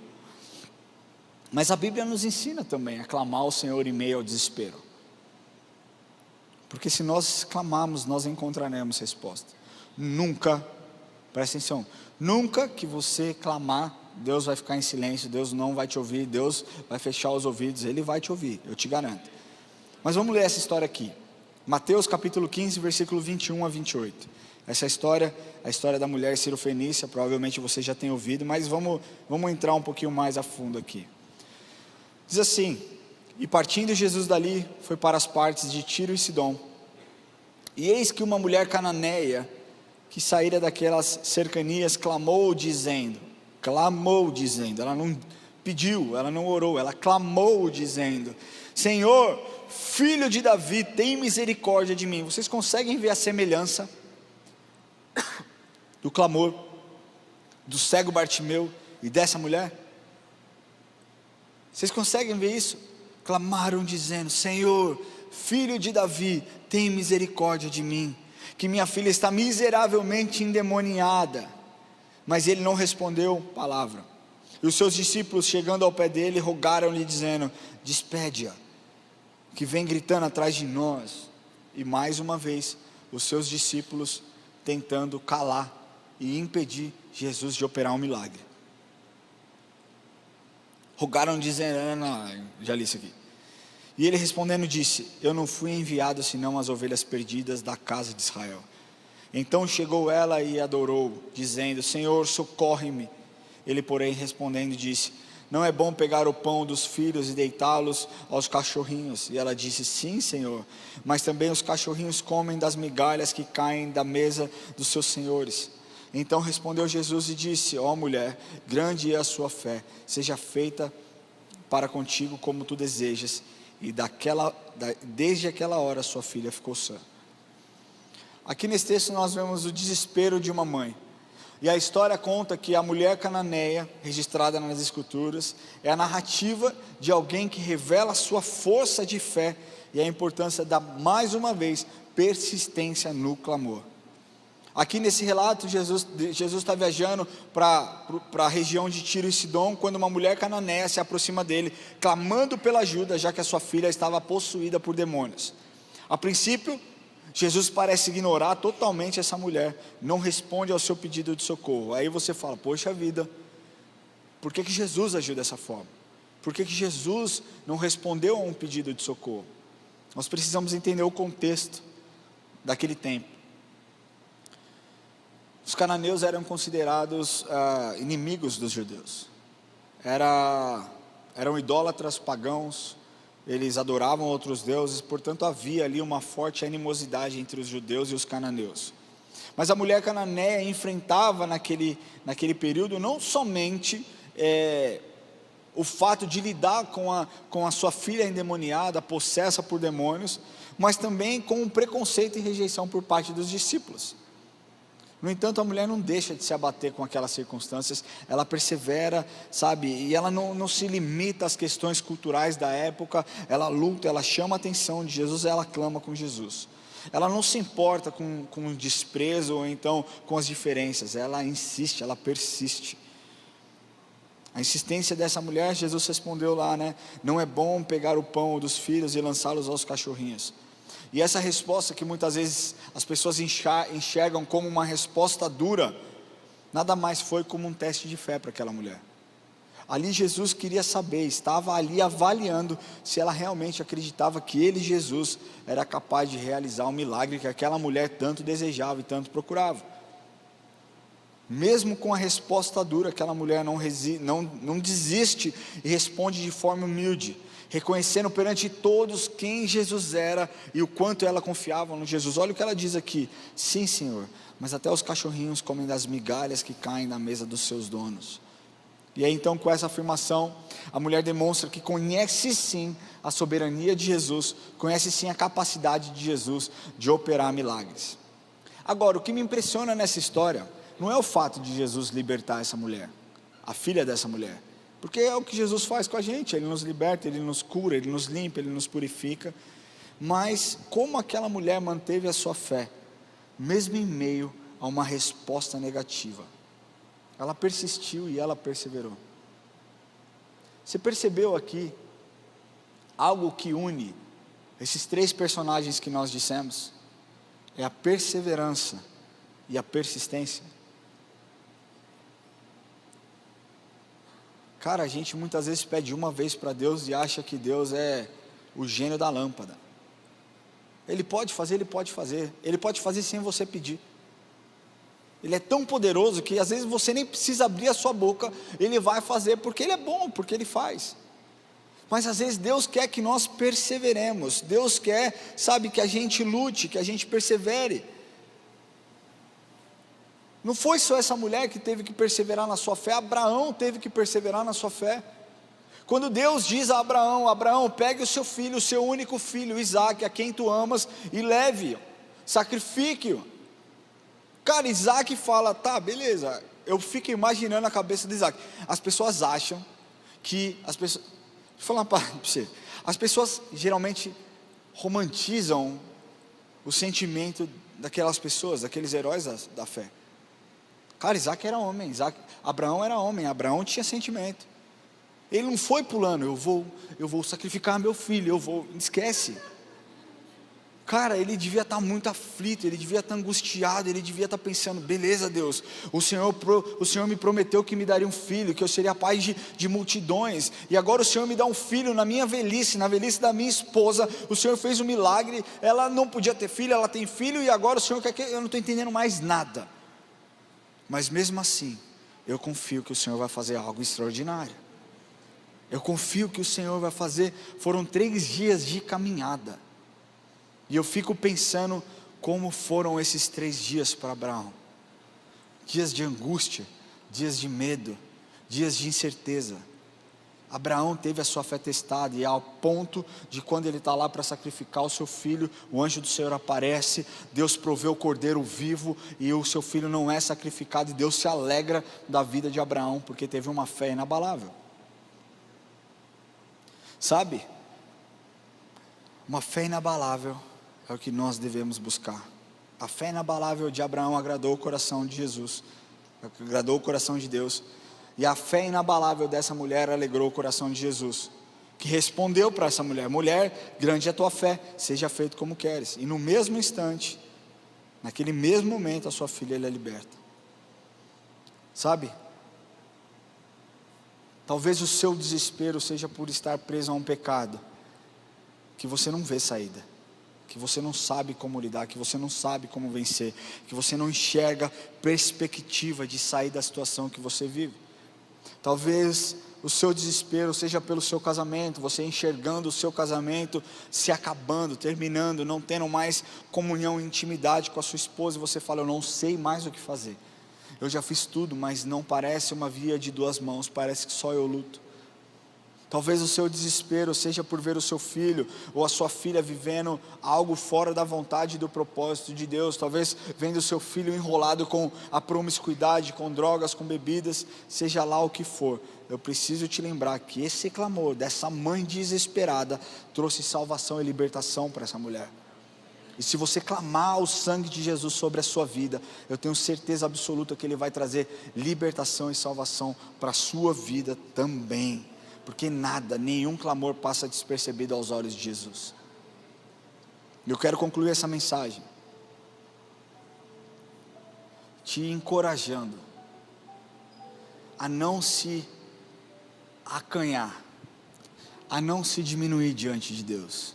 Mas a Bíblia nos ensina também a clamar ao Senhor em meio ao desespero. Porque se nós clamarmos, nós encontraremos resposta. Nunca, presta atenção, nunca que você clamar, Deus vai ficar em silêncio, Deus não vai te ouvir, Deus vai fechar os ouvidos, Ele vai te ouvir, eu te garanto. Mas vamos ler essa história aqui. Mateus capítulo 15, versículo 21 a 28. Essa história, a história da mulher cirofenícia, provavelmente você já tem ouvido, mas vamos entrar um pouquinho mais a fundo aqui. Diz assim, e partindo Jesus dali, foi para as partes de Tiro e Sidom. E eis que uma mulher cananeia, que saíra daquelas cercanias, clamou dizendo, ela não pediu, ela não orou, ela clamou dizendo, Senhor, filho de Davi, tem misericórdia de mim. Vocês conseguem ver a semelhança do clamor do cego Bartimeu e dessa mulher? Vocês conseguem ver isso? Clamaram dizendo, Senhor, filho de Davi, tem misericórdia de mim, que minha filha está miseravelmente endemoniada. Mas ele não respondeu palavra. E os seus discípulos, chegando ao pé dele, rogaram-lhe dizendo, despede-a, que vem gritando atrás de nós. E mais uma vez, os seus discípulos tentando calar e impedir Jesus de operar um milagre. Rogaram dizendo, já li isso aqui. E ele respondendo disse: eu não fui enviado senão as ovelhas perdidas da casa de Israel. Então chegou ela e adorou, dizendo: Senhor, socorre-me. Ele, porém, respondendo disse: não é bom pegar o pão dos filhos e deitá-los aos cachorrinhos. E ela disse: sim, Senhor, mas também os cachorrinhos comem das migalhas que caem da mesa dos seus senhores. Então respondeu Jesus e disse: ó mulher, grande é a sua fé, seja feita para contigo como tu desejas. E desde aquela hora sua filha ficou sã. Aqui nesse texto nós vemos o desespero de uma mãe. E a história conta que a mulher cananeia, registrada nas escrituras, é a narrativa de alguém que revela a sua força de fé e a importância da, mais uma vez, persistência no clamor. Aqui nesse relato, Jesus está viajando para a região de Tiro e Sidom, quando uma mulher cananeia se aproxima dele, clamando pela ajuda, já que a sua filha estava possuída por demônios. A princípio, Jesus parece ignorar totalmente essa mulher, não responde ao seu pedido de socorro. Aí você fala: poxa vida, por que Jesus agiu dessa forma? Por que Jesus não respondeu a um pedido de socorro? Nós precisamos entender o contexto daquele tempo. Os cananeus eram considerados inimigos dos judeus. Eram idólatras, pagãos. Eles adoravam outros deuses, portanto havia ali uma forte animosidade entre os judeus e os cananeus. Mas a mulher cananeia enfrentava naquele período não somente o fato de lidar com a sua filha endemoniada, possessa por demônios, mas também com o preconceito e rejeição por parte dos discípulos. No entanto, a mulher não deixa de se abater com aquelas circunstâncias, ela persevera, sabe, e ela não se limita às questões culturais da época, ela luta, ela chama a atenção de Jesus, ela clama com Jesus. Ela não se importa com o desprezo ou então com as diferenças, ela insiste, ela persiste. A insistência dessa mulher, Jesus respondeu lá, não é bom pegar o pão dos filhos e lançá-los aos cachorrinhos. E essa resposta que muitas vezes as pessoas enxergam como uma resposta dura, nada mais foi como um teste de fé para aquela mulher. Ali Jesus queria saber, estava ali avaliando se ela realmente acreditava que ele, Jesus, era capaz de realizar o milagre que aquela mulher tanto desejava e tanto procurava. Mesmo com a resposta dura, aquela mulher não desiste e responde de forma humilde, reconhecendo perante todos quem Jesus era e o quanto ela confiava no Jesus. Olha o que ela diz aqui: sim, Senhor, mas até os cachorrinhos comem das migalhas que caem na mesa dos seus donos. E aí então, com essa afirmação, a mulher demonstra que conhece sim a soberania de Jesus, conhece sim a capacidade de Jesus de operar milagres. Agora, o que me impressiona nessa história não é o fato de Jesus libertar essa mulher, a filha dessa mulher, porque é o que Jesus faz com a gente, Ele nos liberta, Ele nos cura, Ele nos limpa, Ele nos purifica. Mas como aquela mulher manteve a sua fé, mesmo em meio a uma resposta negativa? Ela persistiu e ela perseverou. Você percebeu aqui algo que une esses três personagens que nós dissemos? É a perseverança e a persistência. Cara, a gente muitas vezes pede uma vez para Deus e acha que Deus é o gênio da lâmpada. Ele pode fazer, Ele pode fazer. Ele pode fazer sem você pedir. Ele é tão poderoso que às vezes você nem precisa abrir a sua boca, Ele vai fazer, porque Ele é bom, porque Ele faz. Mas às vezes Deus quer que nós perseveremos. Deus quer, sabe, que a gente lute, que a gente persevere. Não foi só essa mulher que teve que perseverar na sua fé, Abraão teve que perseverar na sua fé. Quando Deus diz a Abraão: Abraão, pegue o seu filho, o seu único filho, Isaque, a quem tu amas, e leve-o, sacrifique-o. Cara, Isaque fala: tá, beleza. Eu fico imaginando a cabeça de Isaque. As pessoas acham que, deixa eu falar para você, as pessoas geralmente romantizam o sentimento daquelas pessoas, daqueles heróis da fé. Cara, Isaque era homem, Abraão era homem, Abraão tinha sentimento. Ele não foi pulando: eu vou sacrificar meu filho, esquece. Cara, ele devia estar muito aflito, ele devia estar angustiado, ele devia estar pensando: beleza, Deus, o Senhor me prometeu que me daria um filho, que eu seria pai de multidões, e agora o Senhor me dá um filho na minha velhice, na velhice da minha esposa. O Senhor fez um milagre, ela não podia ter filho, ela tem filho, e agora o Senhor quer que... Eu não estou entendendo mais nada. Mas mesmo assim, eu confio que o Senhor vai fazer algo extraordinário. Eu confio que o Senhor vai fazer. Foram 3 dias de caminhada, e eu fico pensando como foram esses 3 dias para Abraão. Dias de angústia, dias de medo, dias de incerteza. Abraão teve a sua fé testada, e ao ponto de quando ele está lá para sacrificar o seu filho, o anjo do Senhor aparece, Deus provê o cordeiro vivo, e o seu filho não é sacrificado, e Deus se alegra da vida de Abraão, porque teve uma fé inabalável. Sabe, uma fé inabalável é o que nós devemos buscar. A fé inabalável de Abraão agradou o coração de Jesus, agradou o coração de Deus, e a fé inabalável dessa mulher alegrou o coração de Jesus, que respondeu para essa mulher: mulher, grande é a tua fé, seja feito como queres. E no mesmo instante, naquele mesmo momento, a sua filha é liberta. Sabe, talvez o seu desespero seja por estar preso a um pecado que você não vê saída, que você não sabe como lidar, que você não sabe como vencer, que você não enxerga perspectiva de sair da situação que você vive. Talvez o seu desespero seja pelo seu casamento, você enxergando o seu casamento se acabando, terminando, não tendo mais comunhão e intimidade com a sua esposa, e você fala: eu não sei mais o que fazer, eu já fiz tudo, mas não parece uma via de 2 mãos, parece que só eu luto. Talvez o seu desespero seja por ver o seu filho ou a sua filha vivendo algo fora da vontade e do propósito de Deus. Talvez vendo o seu filho enrolado com a promiscuidade, com drogas, com bebidas, seja lá o que for. Eu preciso te lembrar que esse clamor dessa mãe desesperada trouxe salvação e libertação para essa mulher. E se você clamar o sangue de Jesus sobre a sua vida, eu tenho certeza absoluta que Ele vai trazer libertação e salvação para a sua vida também. Porque nada, nenhum clamor passa despercebido aos olhos de Jesus. Eu quero concluir essa mensagem te encorajando a não se acanhar, a não se diminuir diante de Deus.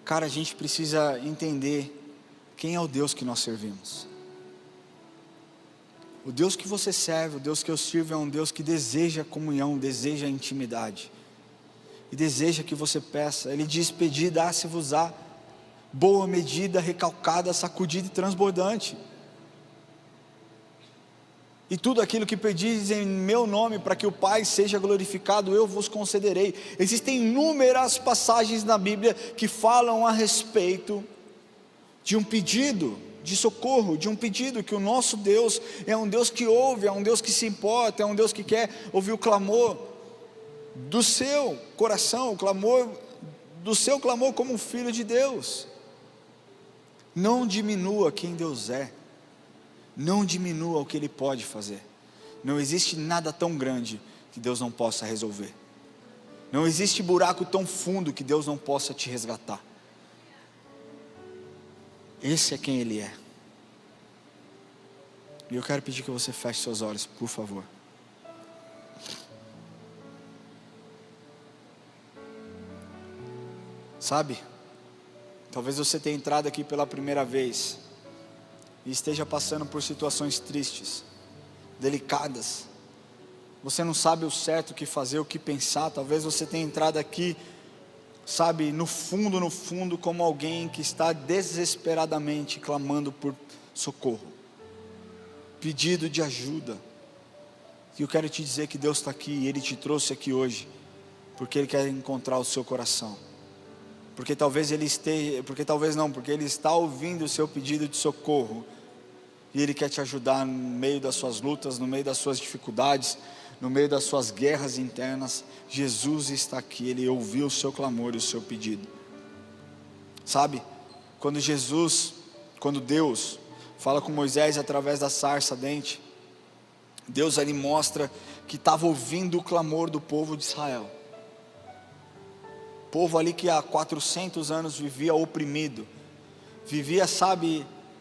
Cara, a gente precisa entender quem é o Deus que nós servimos. O Deus que você serve, o Deus que eu sirvo, é um Deus que deseja comunhão, deseja intimidade, e deseja que você peça. Ele diz: pedi, dá-se-vos-á, boa medida, recalcada, sacudida e transbordante. E tudo aquilo que pedis em meu nome, para que o Pai seja glorificado, eu vos concederei. Existem inúmeras passagens na Bíblia que falam a respeito de um pedido de socorro, de um pedido, que o nosso Deus é um Deus que ouve, é um Deus que se importa, é um Deus que quer ouvir o clamor do seu coração, o clamor do seu clamor como um filho de Deus. Não diminua quem Deus é, não diminua o que Ele pode fazer. Não existe nada tão grande que Deus não possa resolver. Não existe buraco tão fundo que Deus não possa te resgatar. Esse é quem Ele é. E eu quero pedir que você feche seus olhos, por favor. Sabe, talvez você tenha entrado aqui pela primeira vez e esteja passando por situações tristes, delicadas. Você não sabe o certo, o que fazer, o que pensar. Talvez você tenha entrado aqui, sabe, no fundo, como alguém que está desesperadamente clamando por socorro, pedido de ajuda. E eu quero te dizer que Deus está aqui, e Ele te trouxe aqui hoje, porque Ele quer encontrar o seu coração. Porque talvez Ele esteja, porque Ele está ouvindo o seu pedido de socorro, e Ele quer te ajudar no meio das suas lutas, no meio das suas dificuldades, no meio das suas guerras internas. Jesus está aqui, Ele ouviu o seu clamor e o seu pedido. Sabe, quando Deus fala com Moisés através da sarça ardente, Deus ali mostra que estava ouvindo o clamor do povo de Israel. Povo ali que há 400 anos vivia oprimido, vivia,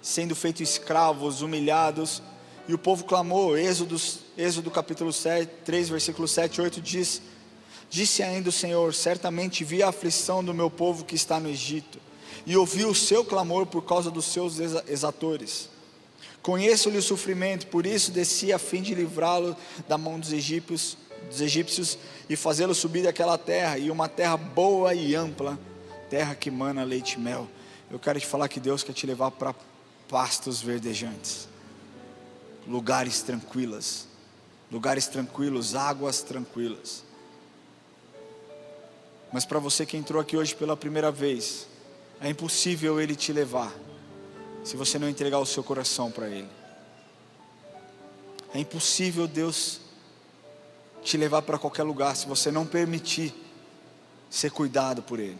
sendo feito escravos, humilhados. E o povo clamou. Êxodo capítulo 3, versículo 7 e 8 diz: disse ainda o Senhor: certamente vi a aflição do meu povo que está no Egito, e ouvi o seu clamor por causa dos seus exatores. Conheço-lhe o sofrimento, por isso desci a fim de livrá-lo da mão dos egípcios e fazê-lo subir daquela terra, e uma terra boa e ampla, terra que mana leite e mel. Eu quero te falar que Deus quer te levar para pastos verdejantes, lugares tranquilos, águas tranquilas. Mas para você que entrou aqui hoje pela primeira vez, é impossível Ele te levar se você não entregar o seu coração para Ele. É impossível Deus te levar para qualquer lugar se você não permitir ser cuidado por Ele,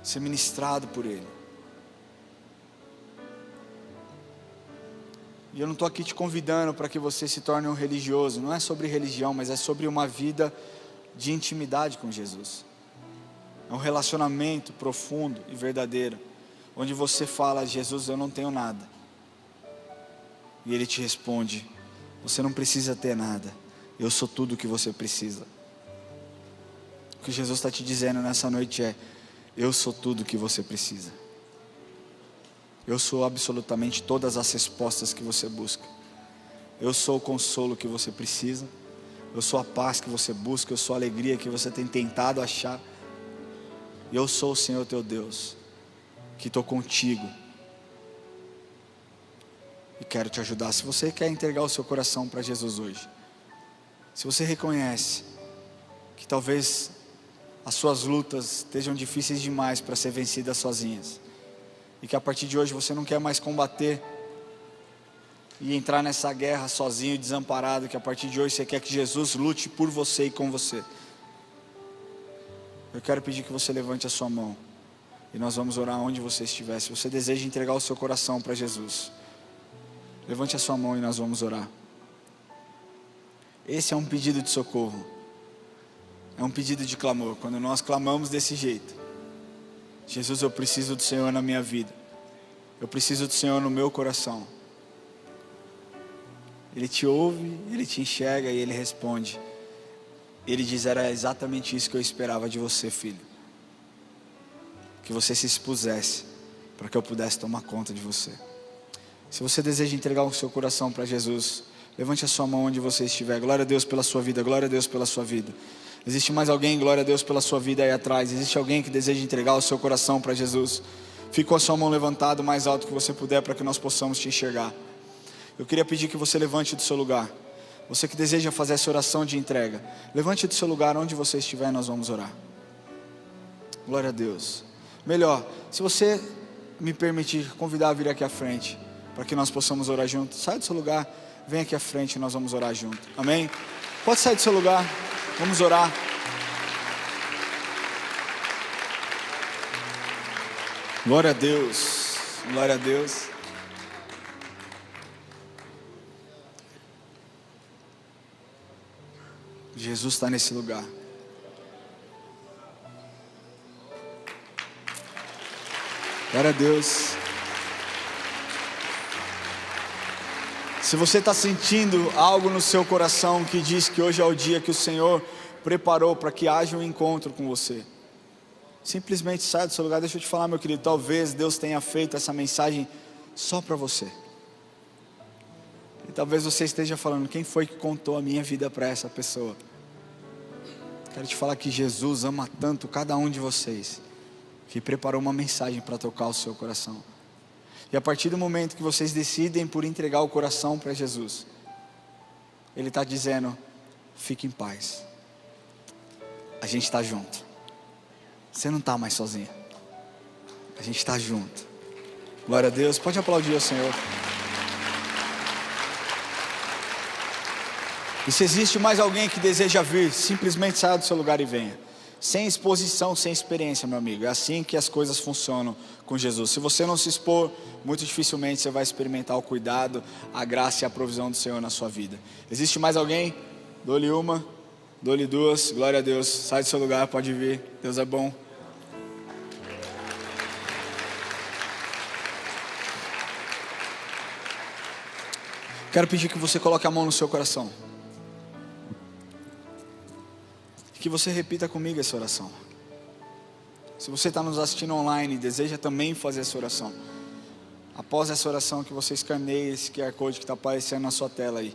ser ministrado por Ele. E eu não estou aqui te convidando para que você se torne um religioso. Não é sobre religião, mas é sobre uma vida de intimidade com Jesus. É um relacionamento profundo e verdadeiro, onde você fala: Jesus, eu não tenho nada. E Ele te responde: você não precisa ter nada, eu sou tudo o que você precisa. O que Jesus está te dizendo nessa noite é: eu sou tudo o que você precisa. Eu sou absolutamente todas as respostas que você busca. Eu sou o consolo que você precisa. Eu sou a paz que você busca. Eu sou a alegria que você tem tentado achar. E eu sou o Senhor teu Deus, que estou contigo e quero te ajudar. Se você quer entregar o seu coração para Jesus hoje, se você reconhece que talvez as suas lutas estejam difíceis demais para ser vencidas sozinhas, e que a partir de hoje você não quer mais combater e entrar nessa guerra sozinho e desamparado, que a partir de hoje você quer que Jesus lute por você e com você, eu quero pedir que você levante a sua mão e nós vamos orar onde você estiver. Se você deseja entregar o seu coração para Jesus, levante a sua mão e nós vamos orar. Esse é um pedido de socorro, é um pedido de clamor. Quando nós clamamos desse jeito: Jesus, eu preciso do Senhor na minha vida, eu preciso do Senhor no meu coração. Ele te ouve, Ele te enxerga e Ele responde. Ele diz: era exatamente isso que eu esperava de você, filho, que você se expusesse para que eu pudesse tomar conta de você. Se você deseja entregar o seu coração para Jesus, levante a sua mão onde você estiver. Glória a Deus pela sua vida, glória a Deus pela sua vida. Existe mais alguém? Glória a Deus pela sua vida aí atrás. Existe alguém que deseja entregar o seu coração para Jesus? Fique com a sua mão levantada o mais alto que você puder, para que nós possamos te enxergar. Eu queria pedir que você levante do seu lugar. Você que deseja fazer essa oração de entrega, levante do seu lugar onde você estiver, nós vamos orar. Glória a Deus. Melhor, se você me permitir convidar a vir aqui à frente, para que nós possamos orar juntos, sai do seu lugar, vem aqui à frente e nós vamos orar junto. Amém? Pode sair do seu lugar, vamos orar. Glória a Deus, glória a Deus. Jesus está nesse lugar. Glória a Deus. Se você está sentindo algo no seu coração que diz que hoje é o dia que o Senhor preparou para que haja um encontro com você, simplesmente sai do seu lugar. Deixa eu te falar, meu querido, talvez Deus tenha feito essa mensagem só para você. E talvez você esteja falando: quem foi que contou a minha vida para essa pessoa? Quero te falar que Jesus ama tanto cada um de vocês, que preparou uma mensagem para tocar o seu coração. E a partir do momento que vocês decidem por entregar o coração para Jesus, Ele está dizendo: fique em paz, a gente está junto. Você não está mais sozinho, a gente está junto. Glória a Deus, pode aplaudir o Senhor. E se existe mais alguém que deseja vir, simplesmente saia do seu lugar e venha. Sem exposição, sem experiência, meu amigo. É assim que as coisas funcionam com Jesus. Se você não se expor, muito dificilmente você vai experimentar o cuidado, a graça e a provisão do Senhor na sua vida. Existe mais alguém? Dou-lhe uma. Dou-lhe duas, glória a Deus. Sai do seu lugar, pode vir. Deus é bom. Quero pedir que você coloque a mão no seu coração. Que você repita comigo essa oração. Se você está nos assistindo online e deseja também fazer essa oração, após essa oração que você escaneie esse QR Code que está aparecendo na sua tela aí,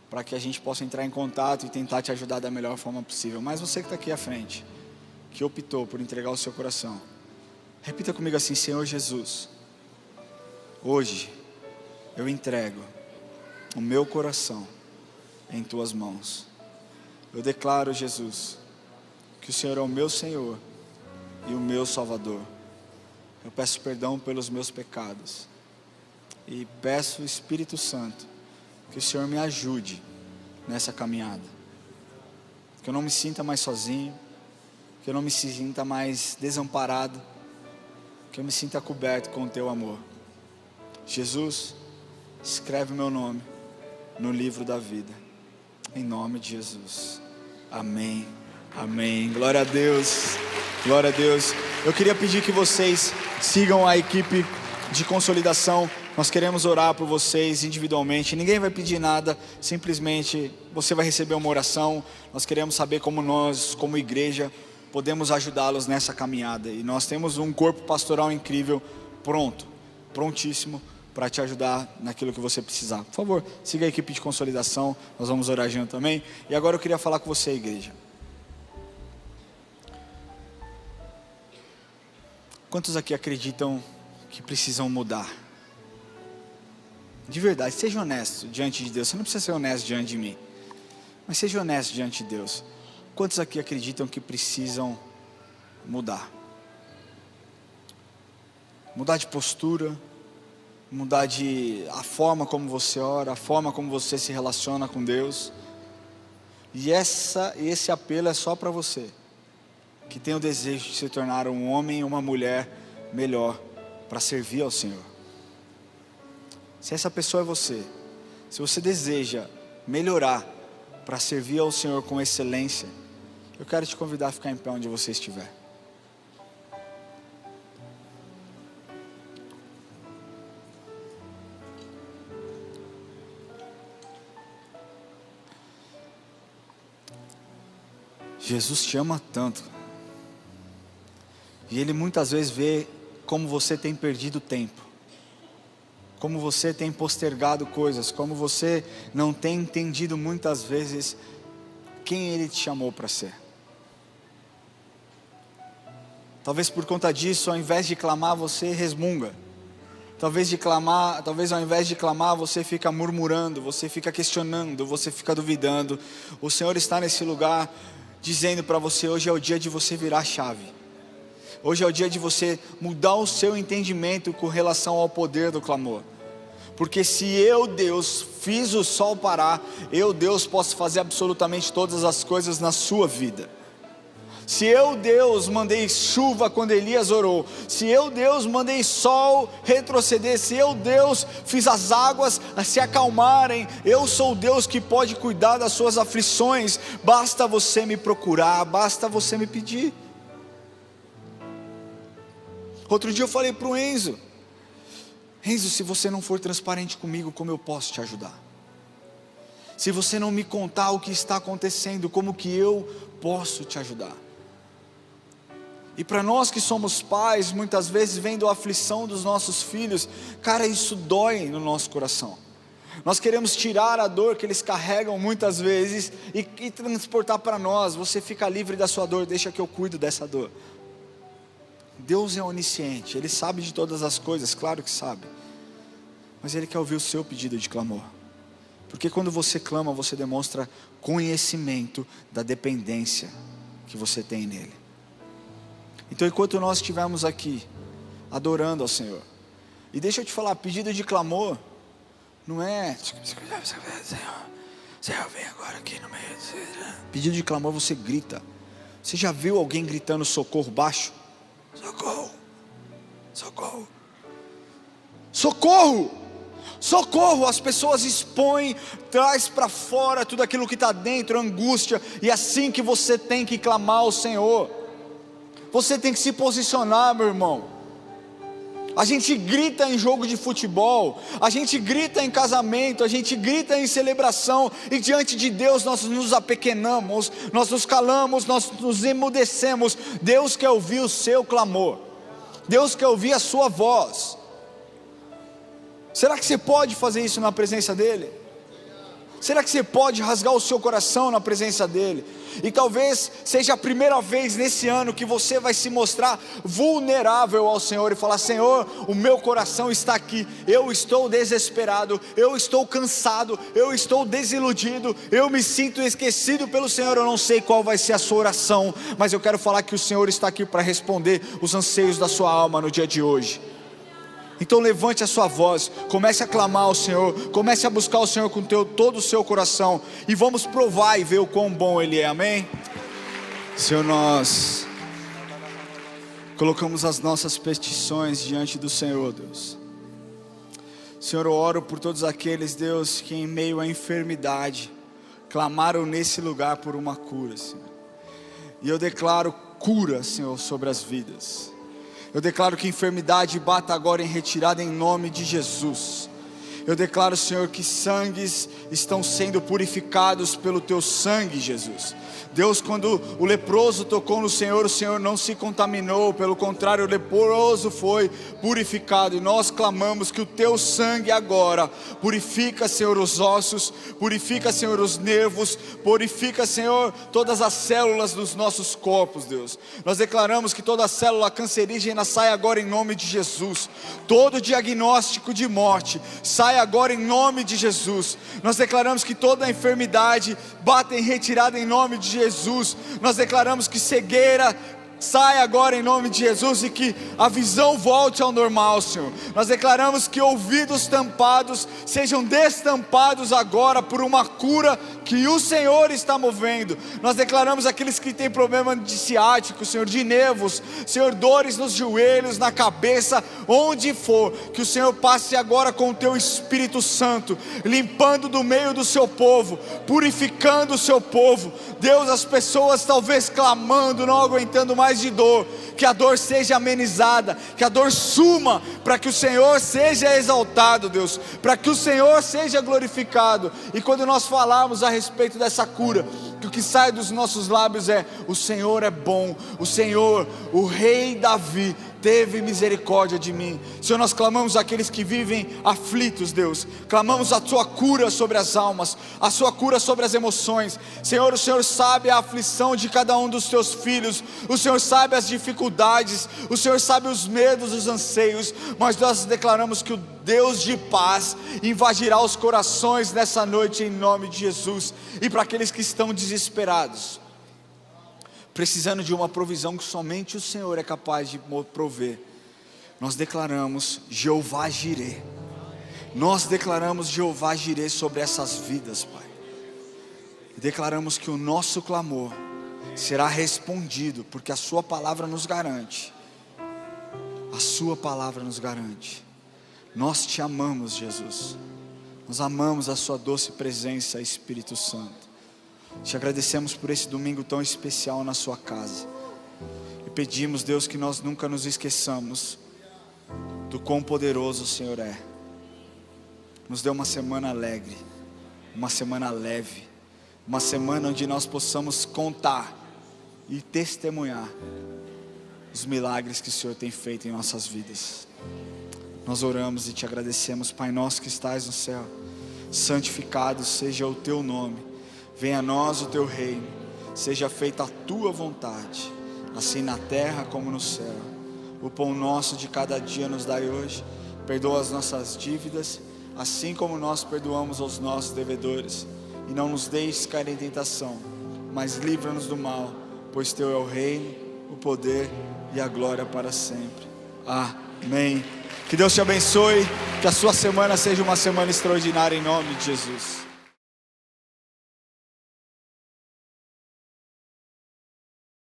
para que a gente possa entrar em contato e tentar te ajudar da melhor forma possível. Mas você que está aqui à frente, que optou por entregar o seu coração, repita comigo assim: Senhor Jesus, hoje eu entrego o meu coração em tuas mãos. Eu declaro, Jesus, que o Senhor é o meu Senhor e o meu Salvador. Eu peço perdão pelos meus pecados e peço, Espírito Santo, que o Senhor me ajude nessa caminhada, que eu não me sinta mais sozinho, que eu não me sinta mais desamparado, que eu me sinta coberto com o teu amor. Jesus, escreve o meu nome no livro da vida, em nome de Jesus. Amém, amém. Glória a Deus, glória a Deus. Eu queria pedir que vocês sigam a equipe de consolidação. Nós queremos orar por vocês individualmente. Ninguém vai pedir nada, simplesmente você vai receber uma oração. Nós queremos saber como nós, como igreja, podemos ajudá-los nessa caminhada. E nós temos um corpo pastoral incrível, prontíssimo para te ajudar naquilo que você precisar. Por favor, siga a equipe de consolidação, nós vamos orar junto também. E agora eu queria falar com você, igreja. Quantos aqui acreditam que precisam mudar? De verdade, seja honesto diante de Deus. Você não precisa ser honesto diante de mim, mas seja honesto diante de Deus. Quantos aqui acreditam que precisam mudar? Mudar de postura, mudar a forma como você ora, a forma como você se relaciona com Deus. E esse apelo é só para você que tem o desejo de se tornar um homem ou uma mulher melhor para servir ao Senhor. Se essa pessoa é você, se você deseja melhorar para servir ao Senhor com excelência, eu quero te convidar a ficar em pé onde você estiver. Jesus te ama tanto, e Ele muitas vezes vê como você tem perdido tempo, como você tem postergado coisas, como você não tem entendido muitas vezes quem Ele te chamou para ser. Talvez por conta disso, ao invés de clamar, você resmunga. Talvez ao invés de clamar, você fica murmurando, você fica questionando, você fica duvidando. O Senhor está nesse lugar dizendo para você: hoje é o dia de você virar a chave. Hoje é o dia de você mudar o seu entendimento com relação ao poder do clamor. Porque se eu, Deus, fiz o sol parar, eu, Deus, posso fazer absolutamente todas as coisas na sua vida. Se eu, Deus, mandei chuva quando Elias orou, se eu, Deus, mandei sol retroceder, se eu, Deus, fiz as águas se acalmarem, eu sou o Deus que pode cuidar das suas aflições. Basta você me procurar, basta você me pedir. Outro dia eu falei para o Enzo: Enzo, se você não for transparente comigo, como eu posso te ajudar? Se você não me contar o que está acontecendo, como que eu posso te ajudar? E para nós que somos pais, muitas vezes vendo a aflição dos nossos filhos, cara, isso dói no nosso coração. Nós queremos tirar a dor que eles carregam muitas vezes e transportar para nós. Você fica livre da sua dor, deixa que eu cuido dessa dor. Deus é onisciente, Ele sabe de todas as coisas, claro que sabe. Mas Ele quer ouvir o seu pedido de clamor. Porque quando você clama, você demonstra conhecimento da dependência que você tem nele. Então, enquanto nós estivermos aqui adorando ao Senhor, e deixa eu te falar, pedido de clamor não é Senhor, vem agora aqui no meio. Pedido de clamor, você grita. Você já viu alguém gritando socorro baixo? Socorro, socorro, socorro! Socorro, as pessoas expõem, traz para fora tudo aquilo que está dentro, angústia, e é assim que você tem que clamar ao Senhor. Você tem que se posicionar, meu irmão. A gente grita em jogo de futebol, a gente grita em casamento, a gente grita em celebração, e diante de Deus nós nos apequenamos, nós nos calamos, nós nos emudecemos. Deus quer ouvir o seu clamor, Deus quer ouvir a sua voz. Será que você pode fazer isso na presença dEle? Será que você pode rasgar o seu coração na presença dEle? E talvez seja a primeira vez nesse ano que você vai se mostrar vulnerável ao Senhor e falar: Senhor, o meu coração está aqui, eu estou desesperado, eu estou cansado, eu estou desiludido, eu me sinto esquecido pelo Senhor. Eu não sei qual vai ser a sua oração, mas eu quero falar que o Senhor está aqui para responder os anseios da sua alma no dia de hoje. Então levante a sua voz, comece a clamar ao Senhor, comece a buscar o Senhor com todo o seu coração, e vamos provar e ver o quão bom Ele é, amém? Senhor, nós colocamos as nossas petições diante do Senhor, Deus. Senhor, eu oro por todos aqueles, Deus, que em meio à enfermidade, clamaram nesse lugar por uma cura, Senhor. E eu declaro cura, Senhor, sobre as vidas. Eu declaro que enfermidade bata agora em retirada em nome de Jesus. Eu declaro, Senhor, que sangues estão sendo purificados pelo Teu sangue, Jesus. Deus, quando o leproso tocou no Senhor, o Senhor não se contaminou, pelo contrário, o leproso foi purificado. E nós clamamos que o Teu sangue agora purifica, Senhor, os ossos, purifica, Senhor, os nervos, purifica, Senhor, todas as células dos nossos corpos, Deus. Nós declaramos que toda célula cancerígena sai agora em nome de Jesus. Todo diagnóstico de morte sai agora em nome de Jesus. Nós declaramos que toda enfermidade bata em retirada em nome de Jesus. Nós declaramos que cegueira sai agora em nome de Jesus, e que a visão volte ao normal, Senhor. Nós declaramos que ouvidos tampados sejam destampados agora por uma cura que o Senhor está movendo. Nós declaramos aqueles que têm problema de ciático, Senhor, de nervos, Senhor, dores nos joelhos, na cabeça, onde for, que o Senhor passe agora com o Teu Espírito Santo, limpando do meio do Seu povo, purificando o Seu povo. Deus, as pessoas talvez clamando, não aguentando mais de dor, que a dor seja amenizada, que a dor suma, para que o Senhor seja exaltado, Deus, para que o Senhor seja glorificado. E quando nós falarmos a respeito dessa cura, que o que sai dos nossos lábios é: o Senhor é bom, o Senhor, o Rei Davi, teve misericórdia de mim. Senhor, nós clamamos aqueles que vivem aflitos, Deus, clamamos a Sua cura sobre as almas, a Sua cura sobre as emoções. Senhor, o Senhor sabe a aflição de cada um dos Teus filhos, o Senhor sabe as dificuldades, o Senhor sabe os medos, os anseios, mas nós declaramos que o Deus de paz invadirá os corações nessa noite em nome de Jesus. E para aqueles que estão desesperados, precisando de uma provisão que somente o Senhor é capaz de prover, nós declaramos Jeová Jireh. Nós declaramos Jeová Jireh sobre essas vidas, Pai. E declaramos que o nosso clamor será respondido, porque a Sua palavra nos garante. A Sua palavra nos garante. Nós Te amamos, Jesus. Nós amamos a Sua doce presença, Espírito Santo. Te agradecemos por esse domingo tão especial na Sua casa. E pedimos, Deus, que nós nunca nos esqueçamos do quão poderoso o Senhor é. Nos dê uma semana alegre, uma semana leve, uma semana onde nós possamos contar e testemunhar os milagres que o Senhor tem feito em nossas vidas. Nós oramos e Te agradecemos, Pai nosso que estás no céu, santificado seja o Teu nome. Venha a nós o Teu reino, seja feita a Tua vontade, assim na terra como no céu. O pão nosso de cada dia nos dai hoje, perdoa as nossas dívidas, assim como nós perdoamos aos nossos devedores, e não nos deixes cair em tentação, mas livra-nos do mal, pois Teu é o reino, o poder e a glória para sempre. Amém. Que Deus te abençoe, que a sua semana seja uma semana extraordinária em nome de Jesus.